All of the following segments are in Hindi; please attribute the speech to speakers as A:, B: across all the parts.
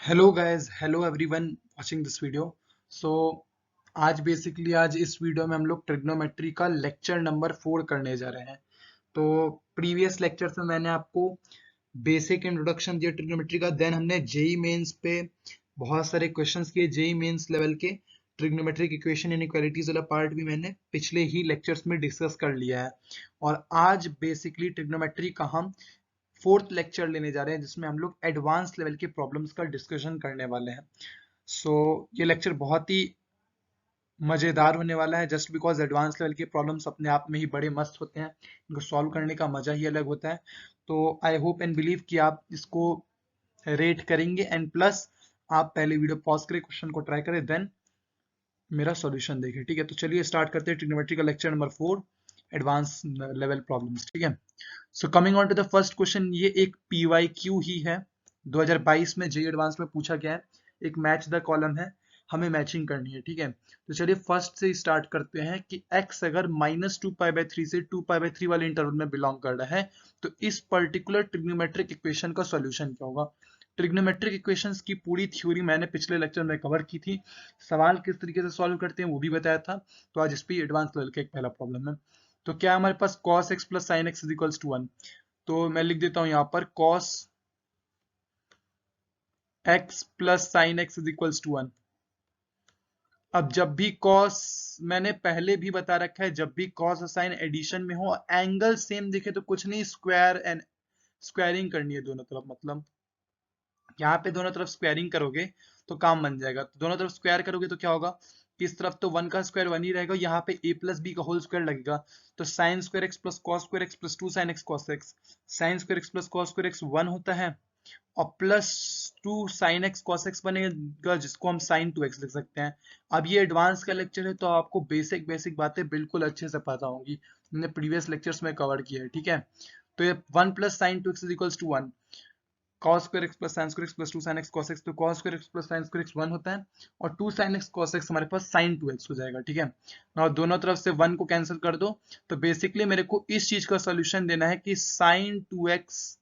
A: Hello guys, hello everyone watching this video. सो आज इस वीडियो में हम लोग ट्रिग्नोमेट्री का लेक्चर नंबर 4 करने जा रहे हैं। तो प्रीवियस लेक्चर में मैंने आपको बेसिक इंट्रोडक्शन दिया ट्रिग्नोमेट्री का। देन हमने जेई मेंस पे बहुत सारे क्वेश्चंस किए। जेई मेंस लेवल के ट्रिग्नोमेट्रिक इक्वेशन इनइक्वालिटीज वाला पार्ट भी मैंने पिछले ही लेक्चर्स में डिस्कस कर लिया है। और आज बेसिकली ट्रिग्नोमेट्री का हम फोर्थ लेक्चर लेने जा रहे हैं, जिसमें हम लोग एडवांस लेवल के प्रॉब्लम्स का डिस्कशन करने वाले हैं। सो ये लेक्चर बहुत ही मजेदार होने वाला है, जस्ट बिकॉज एडवांस लेवल के प्रॉब्लम्स अपने आप में ही बड़े मस्त होते हैं। इनको सॉल्व करने का मजा ही अलग होता है। तो आई होप एंड बिलीव कि आप इसको रेट करेंगे, एंड प्लस आप पहले वीडियो पॉज करें, क्वेश्चन को ट्राई करें, देन मेरा सॉल्यूशन देखें। ठीक है, तो चलिए स्टार्ट करते हैं ट्रिग्नोमेट्री का lecture number 4, advance level problems. ठीक है, so coming on to the first question, ये एक PYQ ही है। 2022 में जेईई एडवांस में पूछा गया है। एक मैच द कॉलम है, हमें मैचिंग करनी है। ठीक है, तो चलिए फर्स्ट से स्टार्ट करते हैं कि x अगर -2π/3 से 2π/3 वाले इंटरवल में बिलोंग कर रहा है, तो इस पर्टिकुलर ट्रिग्नोमेट्रिक इक्वेशन का सॉल्यूशन क्या होगा। ट्रिग्नोमेट्रिक इक्वेशंस की पूरी थ्योरी मैंने पिछले लेक्चर में कवर की थी। सवाल किस तरीके से सॉल्व करते हैं वो भी बताया था। तो आज इस पे एडवांस लेवल का एक पहला प्रॉब्लम है। तो क्या हमारे पास cos x plus sine x is equals to 1। तो मैं लिख देता हूं यहां पर cos x plus sine x is equals to 1। अब जब भी cos, मैंने पहले भी बता रखा है, जब भी cos और साइन एडिशन में हो, एंगल सेम दिखे तो कुछ नहीं, स्क्वायर एंड स्क्वायरिंग करनी है दोनों तरफ। मतलब यहाँ पे दोनों तरफ स्क्वायरिंग करोगे तो काम बन जाएगा। तो दोनों तरफ स्क्वायर करोगे तो क्या होगा, इस तरफ तो 1 का स्क्वायर 1 ही रहेगा, यहाँ पे a प्लस बी का होल स्क्वायर लगेगा। तो sign square x plus cos square x plus 2 sine x cos x, sign square x plus cos square x 1 होता है, और plus 2 sine x cos x बनेगा, जिसको हम साइन 2x लिख सकते हैं। अब ये एडवांस का लेक्चर है, तो आपको बेसिक बेसिक बातें बिल्कुल अच्छे से पता होंगी, हमने प्रीवियस लेक्चर्स में कवर किया है। ठीक है, तो ये 1 plus sine 2x is equals to 1, cos square x plus sine square x plus 2 sine x cos x, तो cos square x plus sine square x 1 होता है, और 2 साइन एक्स cos x हमारे पास sin 2x हो जाएगा। ठीक है, और दोनों तरफ से 1 को कैंसिल कर दो। तो बेसिकली मेरे को इस चीज का सोल्यूशन देना है कि sin 2x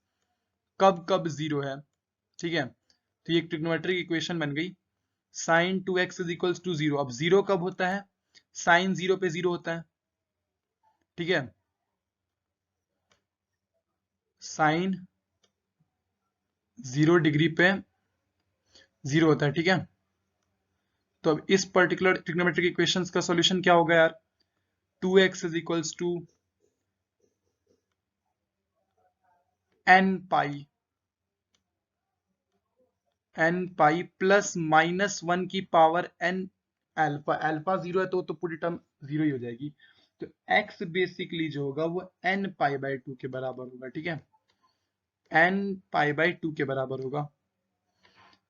A: कब कब जीरो है। ठीक है, तो ये एक ट्रिग्नोमेट्रिक इक्वेशन बन गई। sin 2x is equals to 0। अब जीरो कब होता है, sin 0 पे 0 होता है। ठीक है, sin 0 डिग्री पे 0 होता है। ठीक है, तो अब इस पर्टिकुलर ट्रिग्नोमेट्रिक इक्वेशंस का सॉल्यूशन क्या होगा यार, 2x is equals to n pi plus -1 की पावर n अल्फा। अल्फा 0 है तो पूरी टर्म 0 ही हो जाएगी। तो x बेसिकली जो होगा वो n π/2 के बराबर होगा। ठीक है, n π/2 के बराबर होगा।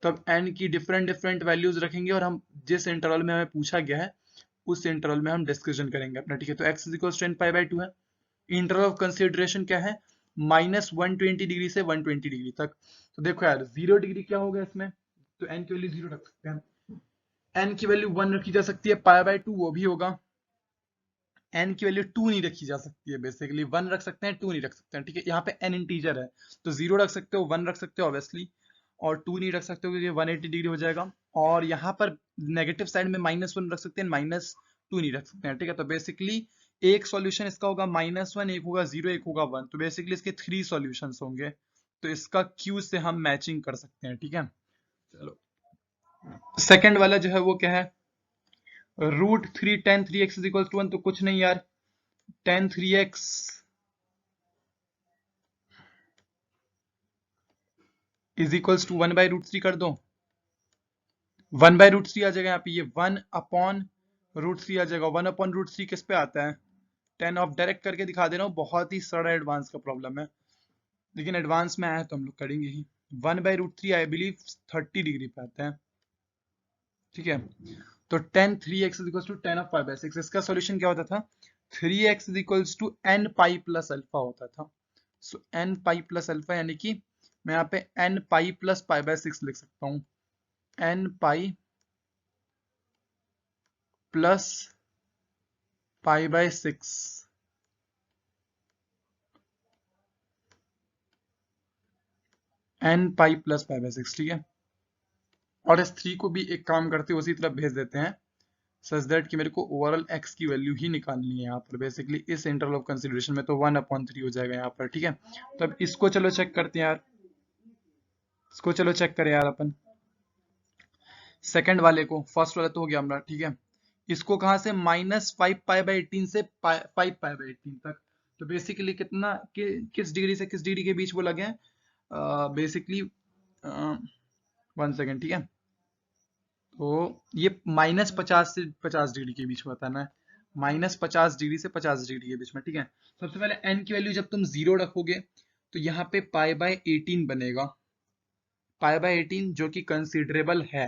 A: तब n की डिफरेंट डिफरेंट वैल्यूज रखेंगे, और हम जिस इंटरवल में हमें पूछा गया है उस इंटरवल में हम डिस्कशन करेंगे अपना। ठीक है, तो x is equal to n π/2 है। इंटरवल ऑफ कंसिडरेशन क्या है, -120 डिग्री से 120 डिग्री तक। तो देखो यार, 0 डिग्री क्या होगा इसमें, तो n की वैल्यू 0 रख सकते हैं, n की वैल्यू 1 रखी जा सकती है, π/2 वो भी होगा। n की वैल्यू 2 नहीं रखी जा सकती है, बेसिकली 1 रख सकते हैं, 2 नहीं रख सकते हैं। ठीक है, यहाँ पे n इंटीजर है, तो 0 रख सकते हो, 1 रख सकते हो ऑब्वियसली, और 2 नहीं रख सकते हो क्योंकि 180 डिग्री हो जाएगा। और यहाँ पर नेगेटिव साइड में -1 रख सकते हैं, -2 नहीं रख सकते हैं। ठीक है, तो बेसिकली एक सॉल्यूशन इसका होगा -1, एक होगा 0, एक होगा 1। तो बेसिकली इसके 3 सॉल्यूशंस होंगे। तो इसका Q से हम मैचिंग कर सकते हैं। ठीक है, चलो सेकंड वाला जो है वो क्या है, √3 tan 3x is equal to 1। तो कुछ नहीं यार, tan 3x is equals to 1/√3 कर दो। 1/√3 आ जाएगा यहाँ पे, ये 1/√3 आ जाएगा। 1/√3 किस पे आता है, 10 ऑफ। डायरेक्ट करके दिखा दे रहा हूँ, बहुत ही सरल एडवांस का प्रॉब्लम है, लेकिन एडवांस में आया तो हम लोग करेंगे ही। 1/√3 आई बिलीव 30 डिग्री पे आता है। ठीक है, तो tan 3x is equals to 10 of π/6। इसका सॉल्यूशन क्या होता था, 3x is equals to n pi plus alpha होता था। So n pi plus alpha, यानी कि मैं यहाँ पे n पाई प्लस π/6 लिख सकता हूँ, n pi plus π/6, n pi plus π/6। ठीक है, और इस 3 को भी एक काम करते हुए उसी तरफ भेज देते हैं, सच दैट कि मेरे को ओवरऑल x की वैल्यू ही निकालनी है यहाँ पर बेसिकली इस इंटरवल ऑफ कंसिडरेशन में, तो 1/3 हो जाएगा यहाँ पर। ठीक है, तो अब इसको चलो चेक करते हैं यार, इसको चलो चेक करें यार अपन, सेकंड वाले को, फर्स्ट वाला तो हो गया हमारा। ठीक है, इसको कहाँ से, -5π/18 से 5π/18 तक, तो बेसिकली कितना किस डिग्री से किस डिग्री के बीच वो लगे हैं, बेसिकली 1 सेकेंड। ठीक है, तो ये -50 से 50 डिग्री के बीच में होता है ना, -50 डिग्री से 50 डिग्री के बीच में। ठीक है, सबसे पहले n की वैल्यू जब तुम 0 रखोगे तो यहाँ पे π/18 बनेगा, π/18 जो कि कंसिडरेबल है,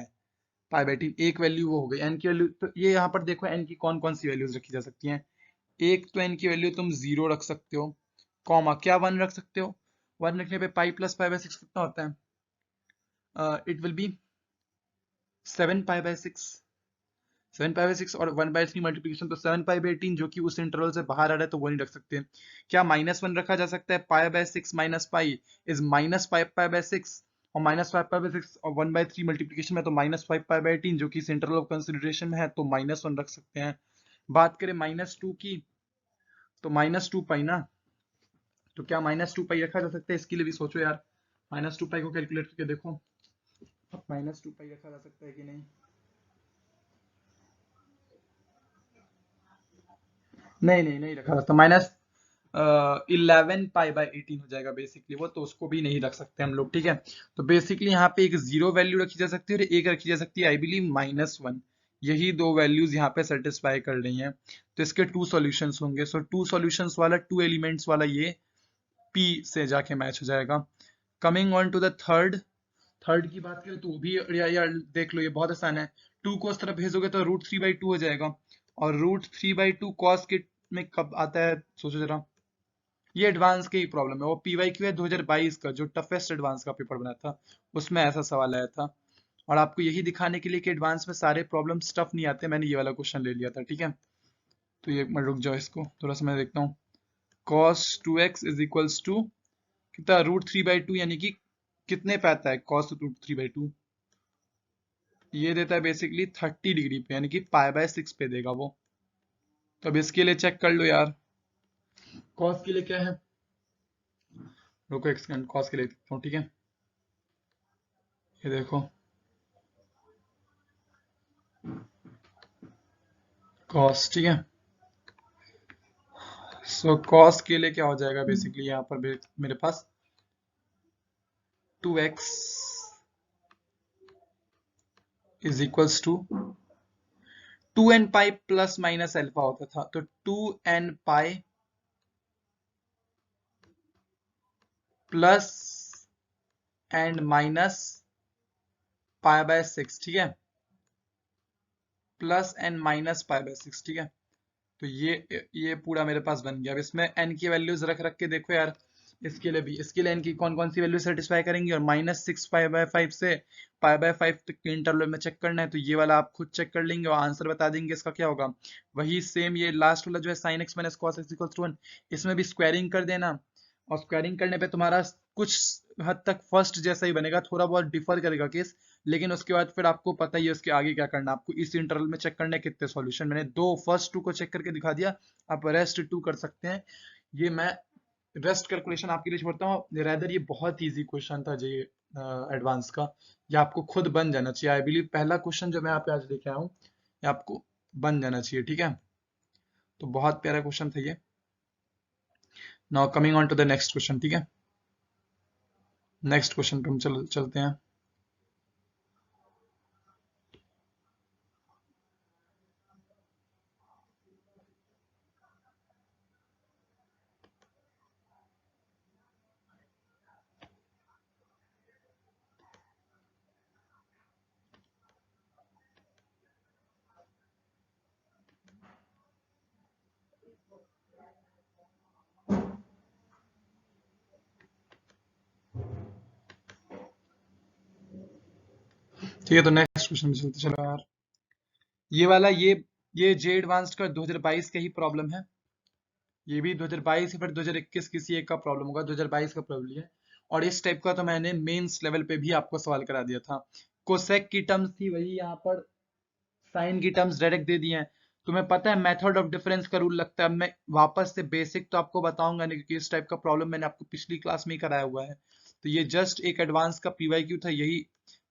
A: π/18 एक वैल्यू वो हो गई n की वैल्यू। तो ये यहाँ पर देखो n की कौन कौन सी वैल्यूज रखी जा सकती हैं, एक तो n की वैल्यू तुम 0 रख सकते हो, कॉमा क्या 1 रख सकते हो, 1 रखने पे पाई प्लस π/6 कितना होता है, इट विल बी 7π/6, 7π/6 और 1/3 मल्टीप्लीकेशन तो 7π/18 जो कि उस इंटरवल से बाहर आ रहा है, तो वो नहीं रख सकते। क्या -1 रखा जा सकता है, π/6 माइनस पाई इज -5π/6, और -5π/6 और 1/3 मल्टीप्लीकेशन में तो -5π/18 जो कि इस इंटरवल ऑफ कंसिडरेशन में है, तो -1 रख सकते हैं। बात करें -2 की, तो -2π ना, तो क्या -2π रखा जा सकता है, इसके लिए भी सोचो यार, -2π को कैलकुलेट करके देखो, -2π रखा जा सकता है कि नहीं, नहीं रखा सकता, -11π/18 हो जाएगा बेसिकली वो, तो उसको भी नहीं रख सकते हम लोग। ठीक है, तो बेसिकली यहाँ पे एक 0 वैल्यू रखी जा सकती है और एक रखी जा सकती है आई बिलीव -1, यही दो वैल्यूज यहाँ पे सेटिस्फाई कर रही हैं, तो इसके 2 सॉल्यूशंस होंगे। सो 2 सॉल्यूशंस वाला 2 एलिमेंट्स वाला ये P से जाके मैच हो जाएगा। Coming on to the third, third की बात करें तो वो भी यार देख लो, ये बहुत आसान है, 2 को उस तरफ भेजोगे तो √3/2 हो जाएगा, और √3/2 कॉस के में कब आता है सोचो जरा, ये एडवांस की ही प्रॉब्लम है, वो PYQ है 2022 का, जो टफेस्ट एडवांस का पेपर बना था, उसमें ऐसा सवाल आया था। और आपको यही दिखाने के लिए कि एडवांस में सारे प्रॉब्लम टफ नहीं आते, मैंने ये वाला क्वेश्चन ले लिया था। ठीक है, तो ये मैं रुक जाओ, इसको थोड़ा सा मैं देखता हूँ, cos 2x is equals to कितना, √3/2, यानी कि कितने पे आता है cos √3/2, ये देता है बेसिकली 30 डिग्री पे, यानी कि π/6 पे देगा वो। तो अब इसके लिए चेक कर लो यार, cos के लिए क्या है, रुको एक सेकंड, cos के लिए देखता हूँ। ठीक है, ये देखो cos, ठीक है, सो cos के लिए क्या हो जाएगा बेसिकली यहाँ पर मेरे पास 2x is equals to 2n pi plus minus alpha होता था, तो 2n pi plus and minus π/6। ठीक है, प्लस एंड माइनस π/6। ठीक है, तो ये पूरा मेरे पास बन गया। अब इसमें n की वैल्यूज रख रख के देखो यार, इसके लिए भी, इसके लिए n की कौन कौन सी वैल्यू सेटिस्फाई करेंगी, और -6π/5 से π/5 तक के इंटरवल में चेक करना है, तो ये वाला आप खुद चेक कर लेंगे और आंसर बता देंगे इसका क्या होगा। वही सेम ये लास्ट वाला जो है sin x - cos x = 1, इसमें भी स्क्वायरिंग कर देना, और स्क्वायरिंग करने पे तुम्हारा कुछ हद तक फर्स्ट जैसा ही बनेगा, थोड़ा बहुत डिफर करेगा केस, लेकिन उसके बाद फिर आपको पता ही है उसके आगे क्या करना, आपको इस इंटरवल में चेक करने कितने सॉल्यूशन, मैंने दो फर्स्ट 2 को चेक करके दिखा दिया, आप रेस्ट 2 कर सकते हैं। ये मैं रेस्ट कैलकुलेशन आपके लिए छोड़ता हूँ, रेदर ये बहुत इजी क्वेश्चन था जी एडवांस का, ये आपको खुद बन जाना चाहिए, आई बिलीव पहला क्वेश्चन जो मैं यहाँ पे आज लेके आया हूँ, ये आपको बन जाना चाहिए। ठीक है, तो बहुत प्यारा क्वेश्चन था ये। Now coming on to the next question. ठीक है, नेक्स्ट क्वेश्चन पे हम चलते हैं। ठीक है, तो नेक्स्ट क्वेश्चन में चलते चलो यार, ये वाला ये जे एडवांस्ड का 2022 का ही प्रॉब्लम है, ये भी 2022 या फिर 2021 किसी एक का प्रॉब्लम होगा, 2022 का प्रॉब्लम है। और इस टाइप का तो मैंने मेंस लेवल पे भी आपको सवाल करा दिया था, कोसेक की टर्म्स थी वही यहाँ पर साइन की टर्म्स डायरेक्ट दे दिए हैं। तुम्हें पता है मेथड ऑफ डिफरेंस का रूल लगता है। अब मैं वापस से बेसिक तो आपको बताऊंगा नहीं, क्योंकि इस टाइप का प्रॉब्लम मैंने आपको पिछली क्लास में ही कराया हुआ है। तो ये जस्ट एक एडवांस का पीवाईक्यू था, यही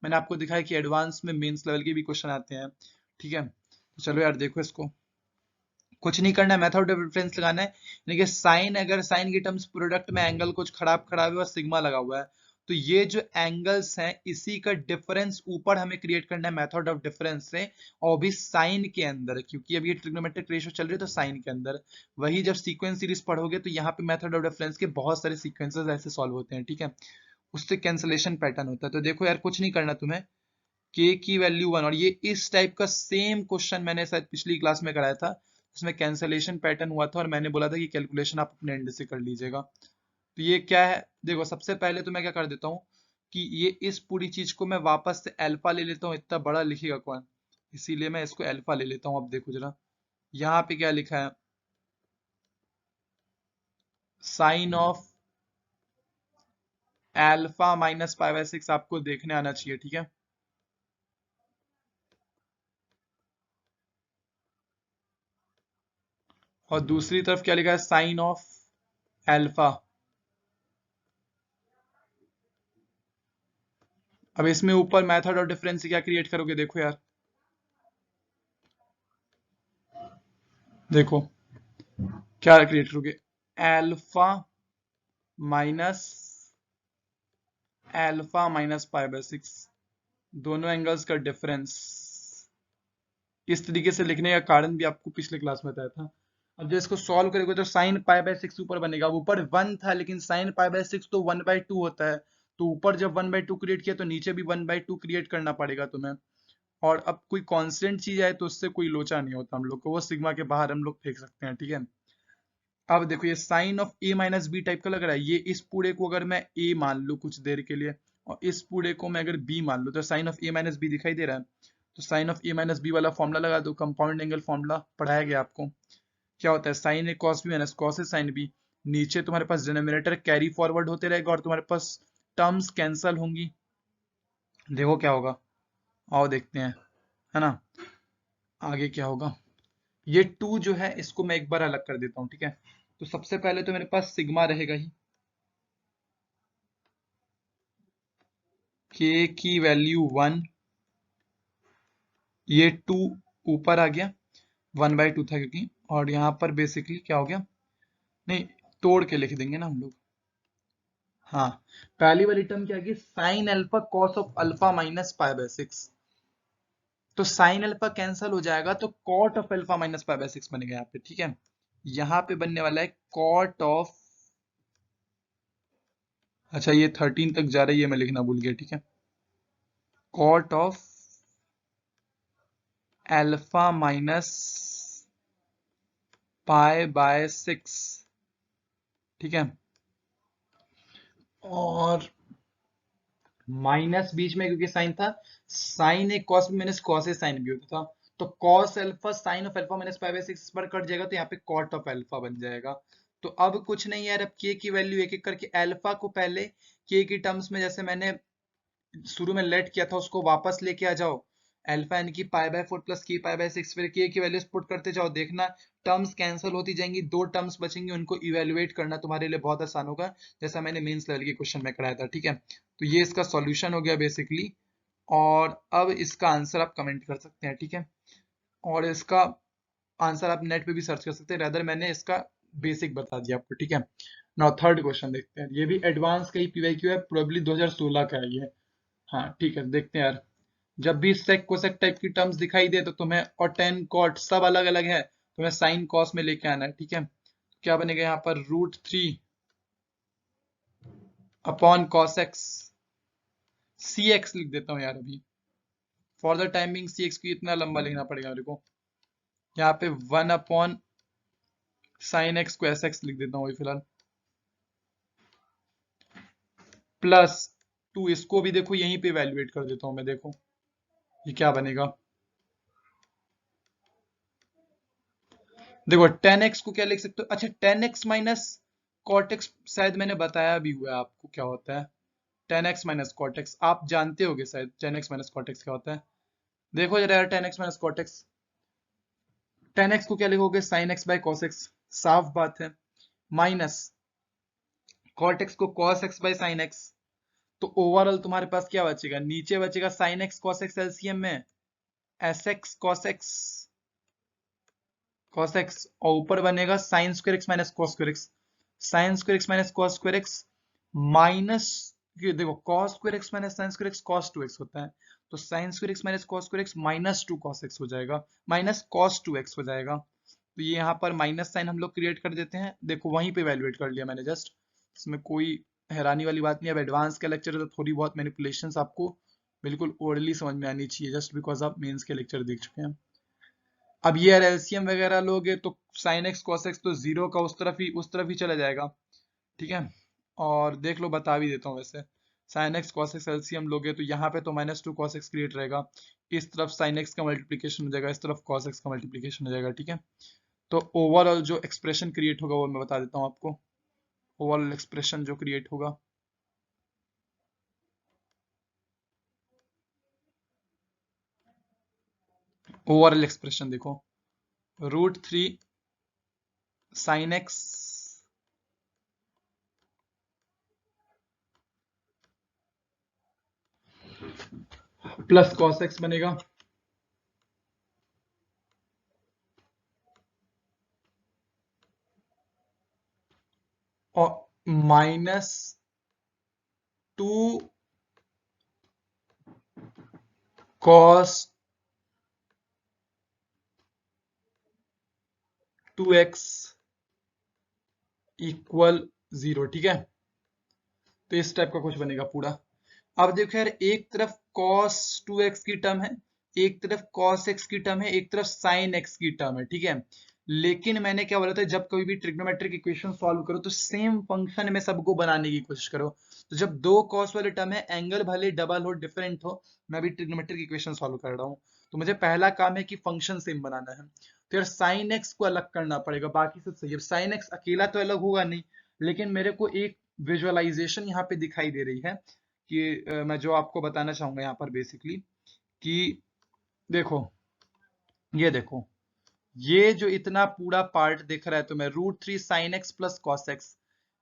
A: मैंने आपको दिखाया कि एडवांस में मेंस लेवल के भी क्वेश्चन आते हैं। ठीक है, तो चलो यार देखो, इसको कुछ नहीं करना है, मेथड ऑफ डिफरेंस लगाना है। यानी कि साइन, अगर साइन की टर्म्स प्रोडक्ट में एंगल कुछ खराब खराब है और सिग्मा लगा हुआ है, तो ये जो एंगल्स हैं इसी का डिफरेंस ऊपर हमें क्रिएट करना है मेथड ऑफ डिफरेंस से, और भी साइन के अंदर, क्योंकि अब ये ट्रिग्नोमेट्रिक रेशियो चल रही है तो साइन के अंदर। वही जब सीक्वेंस सीरीज पढ़ोगे तो यहाँ पे मेथड ऑफ डिफरेंस के बहुत सारे सीक्वेंसेस ऐसे सॉल्व होते हैं। ठीक है, उससे कैंसलेशन पैटर्न होता है। तो देखो यार, कुछ नहीं करना तुम्हें, के की वैल्यू 1, और ये इस टाइप का सेम क्वेश्चन मैंने शायद पिछली क्लास में कराया था, इसमें कैंसलेशन पैटर्न हुआ था और मैंने बोला था कि कैलकुलेशन आप अपने एंड से कर लीजिएगा। तो ये क्या है, देखो सबसे पहले तो मैं क्या कर देता हूँ कि ये इस पूरी चीज को मैं वापस से अल्फा ले लेता हूँ, इतना बड़ा लिखेगा कौन, इसीलिए मैं इसको अल्फा ले लेता हूँ। अब देखो जरा, यहाँ पे क्या लिखा है, sine of alpha minus pi by 6 आपको देखने आना चाहिए। ठीक है, और दूसरी तरफ क्या लिखा है, साइन ऑफ अल्फा। अब इसमें ऊपर मेथड ऑफ डिफरेंस से क्या क्रिएट करोगे, देखो यार, देखो क्या क्रिएट करोगे, एल्फा माइनस पाई बाय 6, दोनों एंगल्स का डिफरेंस। इस तरीके से लिखने का कारण भी आपको पिछले क्लास में बताया था। अब जब इसको सॉल्व करोगे तो साइन पाई बाय 6 ऊपर बनेगा, ऊपर 1 था लेकिन साइन पाई बाय 6 तो 1/2 होता है, तो ऊपर जब 1/2 क्रिएट किया तो नीचे भी 1/2 क्रिएट करना पड़ेगा तुम्हें। और अब कोई कांस्टेंट चीज आए तो उससे कोई लोचा नहीं होता हम लोग को, वो सिग्मा के बाहर हम लोग फेंक सकते हैं। ठीक है, अब देखो ये sine of A minus B type का लग रहा है, ये इस पूरे को अगर मैं ए मान लूं कुछ देर के लिए, और इस पूरे को मैं अगर बी मान लूं, तो sine of A minus B दिखाई दे रहा है। तो sine of A minus B वाला फॉर्मूला लगा दो, कंपाउंड एंगल फॉर्मूला पढ़ाया गया आपको। क्या होता है, sign A cos B minus cos A sine B, नीचे तुम्हारे पास डिनोमिनेटर कैरी फॉरवर्ड होते रहेगा और तुम्हारे पास टर्म्स कैंसल होंगी। देखो क्या होगा, आओ देखते हैं, है ना, आगे क्या होगा। ये टू जो है इसको मैं एक बार अलग कर देता हूँ। ठीक है, तो सबसे पहले तो मेरे पास सिग्मा रहेगा ही, के की वैल्यू 1, ये 2 ऊपर आ गया, 1/2 था क्योंकि, और यहाँ पर बेसिकली क्या हो गया, नहीं तोड़ के लिख देंगे ना हम लोग। हाँ, पहली वाली टर्म क्या गई, sine alpha cos of alpha minus pi by 6, तो साइन अल्फा कैंसल हो जाएगा तो cot of alpha minus pi by 6 बनेगा यहाँ पे। ठीक है, यहाँ पे बनने वाला है कॉट ऑफ, अच्छा ये 13 तक जा रही है, मैं लिखना भूल गया। ठीक है, cot of alpha minus pi by 6। ठीक है, और माइनस बीच में क्योंकि साइन था, sign A cos B minus cos A sine B होता था, तो cos alpha sign of alpha minus pi by 6 पर कट जाएगा, तो यहाँ पे कॉट ऑफ अल्फा बन जाएगा। तो अब कुछ नहीं यार, अब के की वैल्यू एक एक करके, अल्फा को पहले के की टर्म्स में जैसे मैंने शुरू में लेट किया था उसको वापस लेके आ जाओ, अल्फा यानी कि पाई बाय 4 प्लस के पाई बाय 6, फिर के की वैल्यूज पुट करते जाओ, देखना टर्म्स कैंसिल होती जाएंगी, दो टर्म्स बचेंगी, उनको इवेलुएट करना तुम्हारे लिए बहुत आसान होगा, जैसा मैंने मेंस लेवल के क्वेश्चन में कराया था। ठीक है, तो ये इसका सॉल्यूशन हो गया बेसिकली, और अब इसका आंसर आप कमेंट कर सकते हैं। ठीक है, और इसका आंसर आप नेट पे भी सर्च कर सकते हैं, रेदर मैंने इसका बेसिक बता दिया आपको। ठीक है, नाउ थर्ड क्वेश्चन देखते हैं, ये भी एडवांस का ही पीवाईक्यू है, प्रोबेबली 2016 का है ये। हाँ ठीक है, देखते हैं यार, जब भी सेक कोसेक टाइप की टर्म्स दिखाई दे तो तुम्हें, और टेन कॉट सब अलग अलग है, तुम्हें साइन कॉस में लेके आना है। ठीक है, क्या बनेगा यहाँ पर, √3 upon cos x, C x लिख देता हूँ यार अभी, for the timing C x को इतना लंबा लिखना पड़ेगा मेरे को, यहाँ पे 1 अपॉन साइन एक्स को एस एक्स लिख देता हूँ फिलहाल, प्लस 2, इसको भी देखो यहीं पे वैल्यूएट कर देता हूँ मैं, देखो ये क्या बनेगा, देखो 10x को क्या लिख सकते हो, अच्छा 10x माइनस कॉट एक्स शायद मैंने बताया भी हुआ है आपको क्या होता है, tan x minus cot x, आप जानते होगे शायद tan x minus cot x क्या होता है। देखो जरा यार, tan x minus cot x, tan x को क्या लिखोगे, sine x by cos x, साफ बात है, माइनस कॉट एक्स को cos x by sine x. तो ओवरऑल तुम्हारे पास क्या बचेगा, नीचे बचेगा sine x cos x LCM में एस एक्स कॉस एक्स, और ऊपर बनेगा sign square x minus cos square x, sign square x minus cos square x minus, ये देखो cos square x minus sine square x cos two x होता है, तो sign square x minus cos square x minus two cos x हो जाएगा, माइनस कॉस टू एक्स हो जाएगा। तो ये यहाँ पर माइनस साइन हम लोग क्रिएट कर देते हैं, देखो वहीं पे वैल्यूएट कर लिया मैंने जस्ट, इसमें कोई हैरानी वाली बात नहीं है। अब एडवांस के लेक्चर है तो थोड़ी बहुत मैनिपुलेशंस आपको बिल्कुल ओरली समझ में आनी चाहिए, जस्ट बिकॉज आप मेंस के लेक्चर देख चुके हैं। अब ये एलसीएम वगैरह लोगे तो साइन एक्स कॉस एक्स तो जीरो का उस तरफ ही चला जाएगा, ठीक है। और देख लो, बता भी देता हूँ वैसे, sign x cos x LCM लोगे तो यहाँ पे तो minus two cos x create रहेगा, इस तरफ साइन एक्स का मल्टीप्लीकेशन हो जाएगा, इस तरफ कॉस एक्स का मल्टीप्लीकेशन हो जाएगा, ठीक है। तो ओवरऑल जो एक्सप्रेशन क्रिएट होगा वो मैं बता देता हूँ आपको, ओवरऑल एक्सप्रेशन जो क्रिएट होगा, ओवरऑल एक्सप्रेशन देखो, root three sine x plus cos x बनेगा, और minus two cos two x equal zero, ठीक है। तो इस टाइप का कुछ बनेगा पूरा। अब देखो यार, एक तरफ cos 2x की टर्म है, एक तरफ cos x की टर्म है, एक तरफ sin x की टर्म है, ठीक है। लेकिन मैंने क्या बोला था, जब कभी भी ट्रिग्नोमेट्रिक इक्वेशन सॉल्व करो तो सेम फंक्शन में सबको बनाने की कोशिश करो। तो जब दो cos वाले टर्म है, एंगल भले डबल हो डिफरेंट हो, मैं भी ट्रिग्नोमेट्रिक इक्वेशन सॉल्व कर रहा हूँ, तो मुझे पहला काम है कि फंक्शन सेम बनाना है। तो यार sin x को अलग करना पड़ेगा, बाकी सब सही है। sin x अकेला तो अलग होगा नहीं, लेकिन मेरे को एक विजुअलाइजेशन यहाँ पे दिखाई दे रही है कि मैं जो आपको बताना चाहूंगा यहाँ पर बेसिकली, कि देखो, ये देखो, ये जो इतना पूरा पार्ट दिख रहा है तुम्हें, root three sine x plus cos X,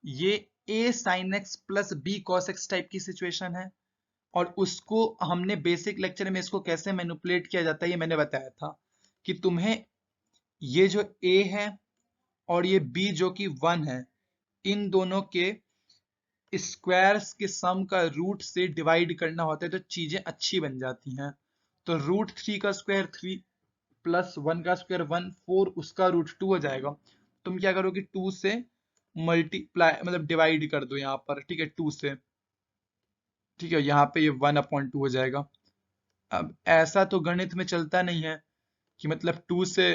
A: ये A sine x plus B cos X type की सिचुएशन है। और उसको हमने बेसिक लेक्चर में इसको कैसे मैनिपुलेट किया जाता है ये मैंने बताया था, कि तुम्हें ये जो ए है और ये बी जो कि वन है, इन दोनों के स्क्वायर्स के सम का रूट से डिवाइड करना होता है तो चीजें अच्छी बन जाती हैं। तो रूट थ्री का स्क्वायर थ्री प्लस वन का स्क्वायर वन, फोर उसका रूट टू हो जाएगा। तुम क्या करोगे, टू से मल्टीप्लाई मतलब डिवाइड कर दो यहाँ पर, ठीक है, टू से, ठीक है, यहाँ पे ये वन अपॉइंट टू हो जाएगा। अब ऐसा तो गणित में चलता नहीं है कि मतलब टू से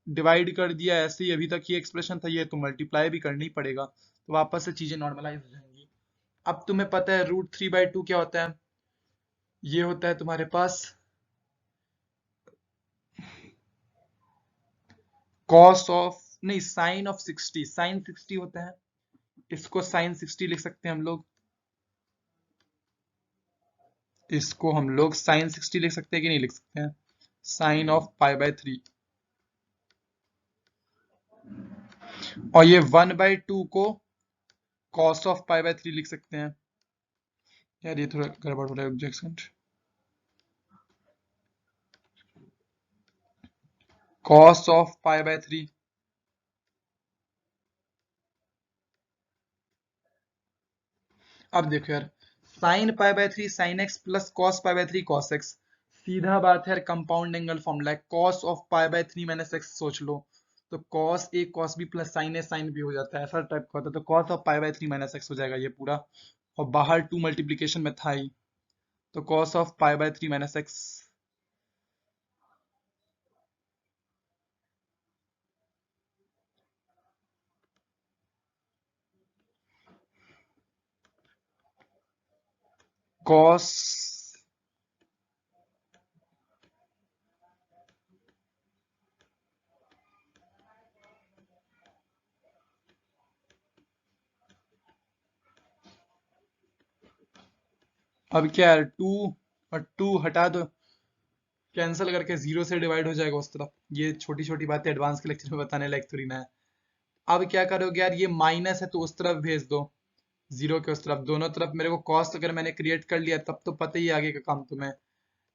A: डिवाइड कर दिया ऐसे ही, अभी तक ये एक्सप्रेशन था, ये तो मल्टीप्लाई भी करना ही पड़ेगा, तो वापस से चीजें नॉर्मलाइज हो जाएंगी। अब तुम्हें पता है रूट थ्री बाई टू क्या होता है, ये होता है तुम्हारे पास कॉस ऑफ, नहीं, sine of sixty, sine sixty होता है, इसको साइन सिक्सटी लिख सकते हैं हम लोग, इसको हम लोग साइन सिक्सटी लिख सकते हैं कि नहीं लिख सकते हैं, sine of pi by three. और ये वन बाई टू को cos of pi by three लिख सकते हैं। यार ये थोड़ा गड़बड़ हो रहा है, objection, cos of pi by three. अब देखो यार, sine pi by three sine x plus cos pi by three cos x, सीधा बात है यार, कंपाउंड एंगल फॉर्मूला है, cos of pi by three minus x सोच लो, तो cos A cos B plus sign A sine B हो जाता है, ऐसा टाइप का होता है, तो cos of pi by three minus x हो जाएगा ये पूरा, और बाहर टू मल्टीप्लीकेशन में था ही, तो cos of pi by three minus x, cos अब क्या है, 2 और 2 हटा दो, कैंसिल करके 0 से डिवाइड हो जाएगा उस तरफ। ये छोटी छोटी बातें एडवांस के लेक्चर में बताने लायक थोड़ी ना है। अब क्या करोगे यार, ये माइनस है तो उस तरफ भेज दो, 0 के उस तरफ। दोनों तरफ मेरे को कॉस्ट अगर मैंने क्रिएट कर लिया तब तो पता ही है आगे का काम तुम्हें,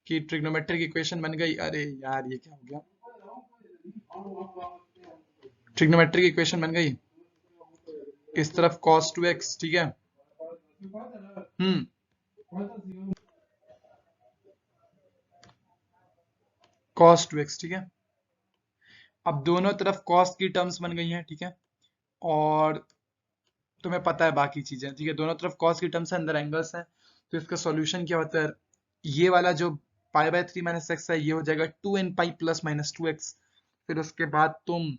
A: कि ट्रिग्नोमेट्रिक इक्वेशन बन गई। अरे यार ये क्या हो गया, ट्रिग्नोमेट्रिक इक्वेशन बन गई। इस तरफ cos 2x, ठीक है। हम्म cos 2x, ठीक है। अब दोनों तरफ cos की टर्म्स बन गई हैं, ठीक है। और तुम्हें पता है बाकी चीजें, ठीक है। दोनों तरफ cos की टर्म्स है, अंदर एंगल्स हैं। तो इसका सॉल्यूशन क्या होता है, ये वाला जो π/3 - x है, ये हो जाएगा 2nπ + -2x। फिर उसके बाद तुम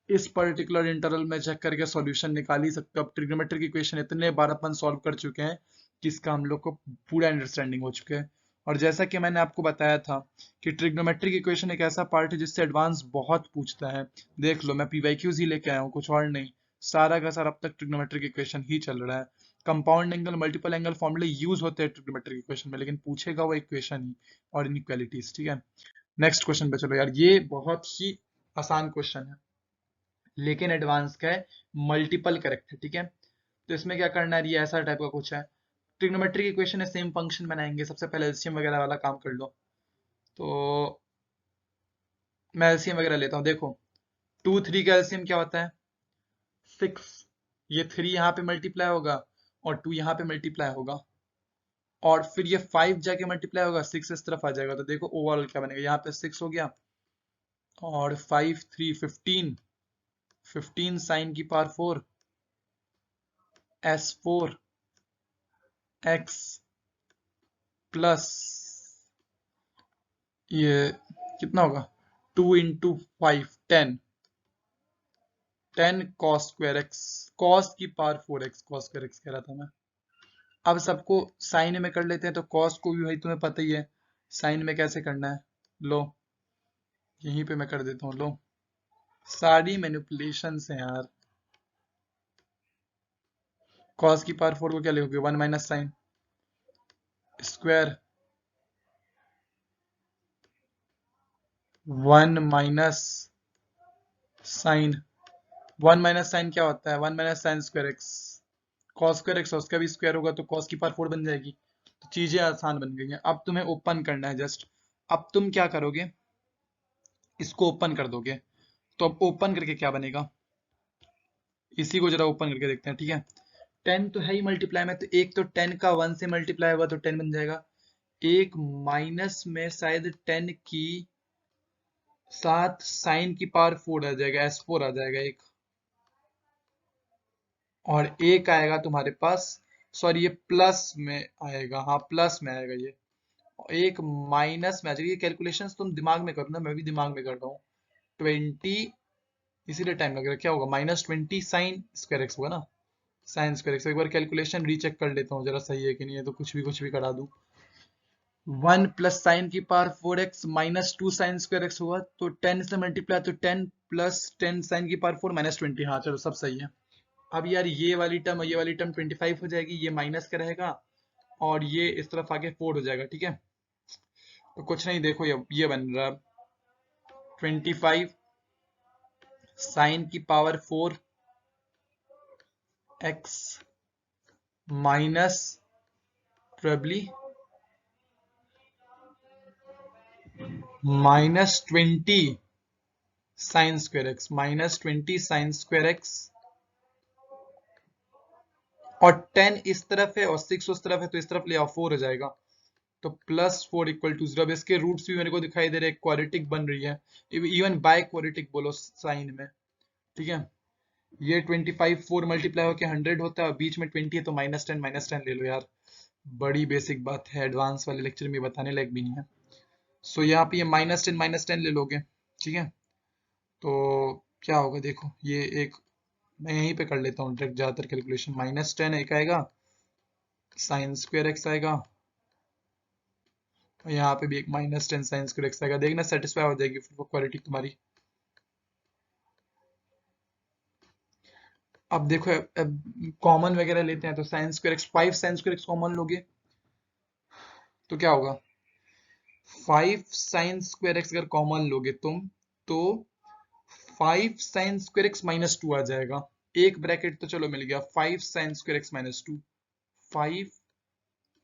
A: इस पर्टिकुलर इंटरवल में चेक करके सॉल्यूशन निकाल ही सकते हो। अब ट्रिग्नोमेट्रिक इक्वेशन इतने बार अपन सॉल्व कर चुके हैं कि इसका हम लोग को पूरा अंडरस्टैंडिंग हो चुका है। और जैसा कि मैंने आपको बताया था कि ट्रिग्नोमेट्रिक इक्वेशन एक ऐसा पार्ट है जिससे एडवांस बहुत पूछता है। देख लो, मैं पीवाईक्यूज ही लेके आया हूँ, कुछ और नहीं। सारा का सारा अब तक ट्रिग्नोमेट्रिक इक्वेशन ही चल रहा है। कंपाउंड एंगल, मल्टीपल एंगल फॉर्मूले यूज होते हैं ट्रिग्नोमेट्रिक इक्वेशन में, लेकिन पूछेगा वो इक्वेशन ही और इनइक्वालिटीज, ठीक है। नेक्स्ट क्वेश्चन पे चलो यार, ये बहुत ही आसान क्वेश्चन है लेकिन एडवांस का है, मल्टीपल करेक्ट है, ठीक है। तो इसमें क्या करना है, ये ऐसा टाइप का कुछ है। ट्रिग्नोमेट्रिक इक्वेशन है, सेम फंक्शन बनाएंगे। सबसे पहले एलसीएम वगैरह वाला काम कर लो। तो मैं एलसीएम वगैरह लेता हूँ, देखो। 2 3 का एलसीएम क्या होता है, 6। ये 3 यहाँ पे मल्टीप्लाई होगा और 2 यहाँ पे मल्टीप्लाई होगा, और फिर ये 5 जाके मल्टीप्लाई होगा, 6 इस तरफ आ जाएगा। तो देखो ओवरऑल क्या बनेगा, यहाँ पे 6 हो गया और 5 3 15, 15 साइन की पावर 4 s4 x प्लस ये कितना होगा, 2 × 5 10, 10 cos स्क्वायर x, cos की power 4x, cos square x कह रहा था मैं। अब सबको साइन में कर लेते हैं, तो cos को भी भाई तुम्हें पता ही है साइन में कैसे करना है। लो यहीं पे मैं कर देता हूँ, लो सारी मैनिपुलेशन है यार। cos की पावर 4 को क्या लिखोगे, 1 minus sine square, 1 minus sine. 1 minus sine क्या होता है, 1 minus sine square x. Cos square x, उसका भी स्क्वायर होगा तो कॉस की पावर 4 बन जाएगी। तो चीजें आसान बन गई हैं। अब तुम्हें ओपन करना है जस्ट। अब तुम क्या करोगे, इसको ओपन कर दोगे। तो अब ओपन करके क्या बनेगा, इसी को जरा ओपन करके देखते हैं, ठीक है। 10 तो है ही मल्टीप्लाई में, तो एक तो 10 का 1 से मल्टीप्लाई होगा तो 10 बन जाएगा। एक माइनस में शायद 10 की साथ साइन की पावर 4 आ जाएगा, s4 आ जाएगा एक। और एक आएगा तुम्हारे पास, सॉरी ये प्लस में आएगा, हाँ प्लस में आएगा ये। एक माइनस में आ जाएगा। ये कैलकुलेशंस तुम दिमाग में करो ना, मैं भी दिमाग में कर रहा हूँ। 20, इसीलिए टाइम लग रहा है। क्या होगा, -20 साइन स्क्वायर एक्स होगा ना, साइन स्क्वायर एक्स। एक बार कैलकुलेशन रीचेक कर लेता हूँ जरा, सही है कि नहीं है, तो कुछ भी करा दूं। 1 प्लस साइन की power 4x -2 sign square x होगा, तो 10 से मल्टीप्लाई, तो 10 प्लस 10 साइन की पावर 4 -20। हाँ चलो सब सही है। अब यार ये वाली टर्म और ये वाली टर्म 25 हो जाएगी, ये माइनस का रहेगा और ये इस तरफ आके 4 हो जाएगा, ठीक है। तो कुछ नहीं, देखो ये बन रहा 25 साइन की power 4 x minus probably -20 sign square x, -20 sign square x. और 10 इस तरफ है और 6 उस तरफ है, तो इस तरफ ले आओ, 4 हो जाएगा। तो +4 = 0। अब इसके रूट्स भी मेरे को दिखाई दे रहे हैं, क्वाड्रेटिक बन रही है, इवन बाय क्वाड्रेटिक बोलो साइन में, ठीक है। ये 25 4 मल्टीप्लाई होकर 100 होता है और बीच में 20 है, तो -10 ले लो यार। बड़ी बेसिक बात है, एडवांस वाले लेक्चर में बताने लायक भी नहीं है। सो यहाँ पे ये -10 ले लोगे, ठीक है। तो क्या होगा देखो, ये एक मैं यहीं पे कर लेता हूँ डायरेक्ट ज्यादातर कैलकुलेशन। -10 एक आएगा, साइन स्क्वायर एक्स आएगा, और यहाँ पे भी एक -10 साइन स्क्वायर एक्स आएगा। देखना सेटिस्फाई हो जाएगी फिर वो क्वालिटी तुम्हारी। अब देखो, अब कॉमन वगैरह लेते हैं, तो sign square x, 5 sign square x common लोगे, तो क्या होगा, 5 sin² x अगर कॉमन लोगे तुम तो 5 sin² x -2 आ जाएगा। एक ब्रैकेट तो चलो मिल गया, 5 sin² x -2, 5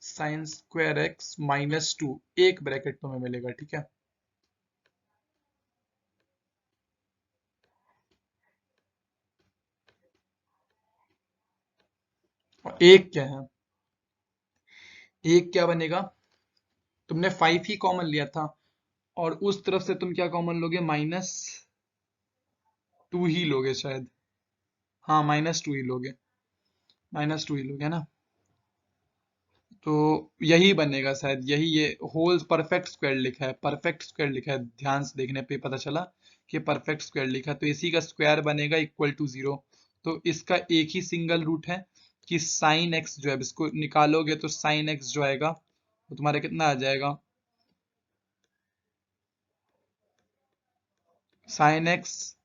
A: sin² x -2 एक ब्रैकेट तुम्हें मिलेगा, ठीक है। और एक क्या है, एक क्या बनेगा, तुमने 5 ही कॉमन लिया था और उस तरफ से तुम क्या कॉमन लोगे, -2 ही लोगे शायद, हाँ -2 ही लोगे, -2 ही लोगे ना। तो यही बनेगा शायद, यही ये होल परफेक्ट स्क्वायर लिखा है, परफेक्ट स्क्वायर लिखा है, ध्यान से देखने पे पता चला कि परफेक्ट स्क्वायर लिखा है, तो इसी का स्क्वायर बनेगा इक्वल टू 0। तो इसका एक ही सिंगल रूट है कि साइन एक्स जो है, इसको निकालोगे तो साइन एक्स जो आएगा वो तुम्हारा कितना आ जाएगा, साइन एक्स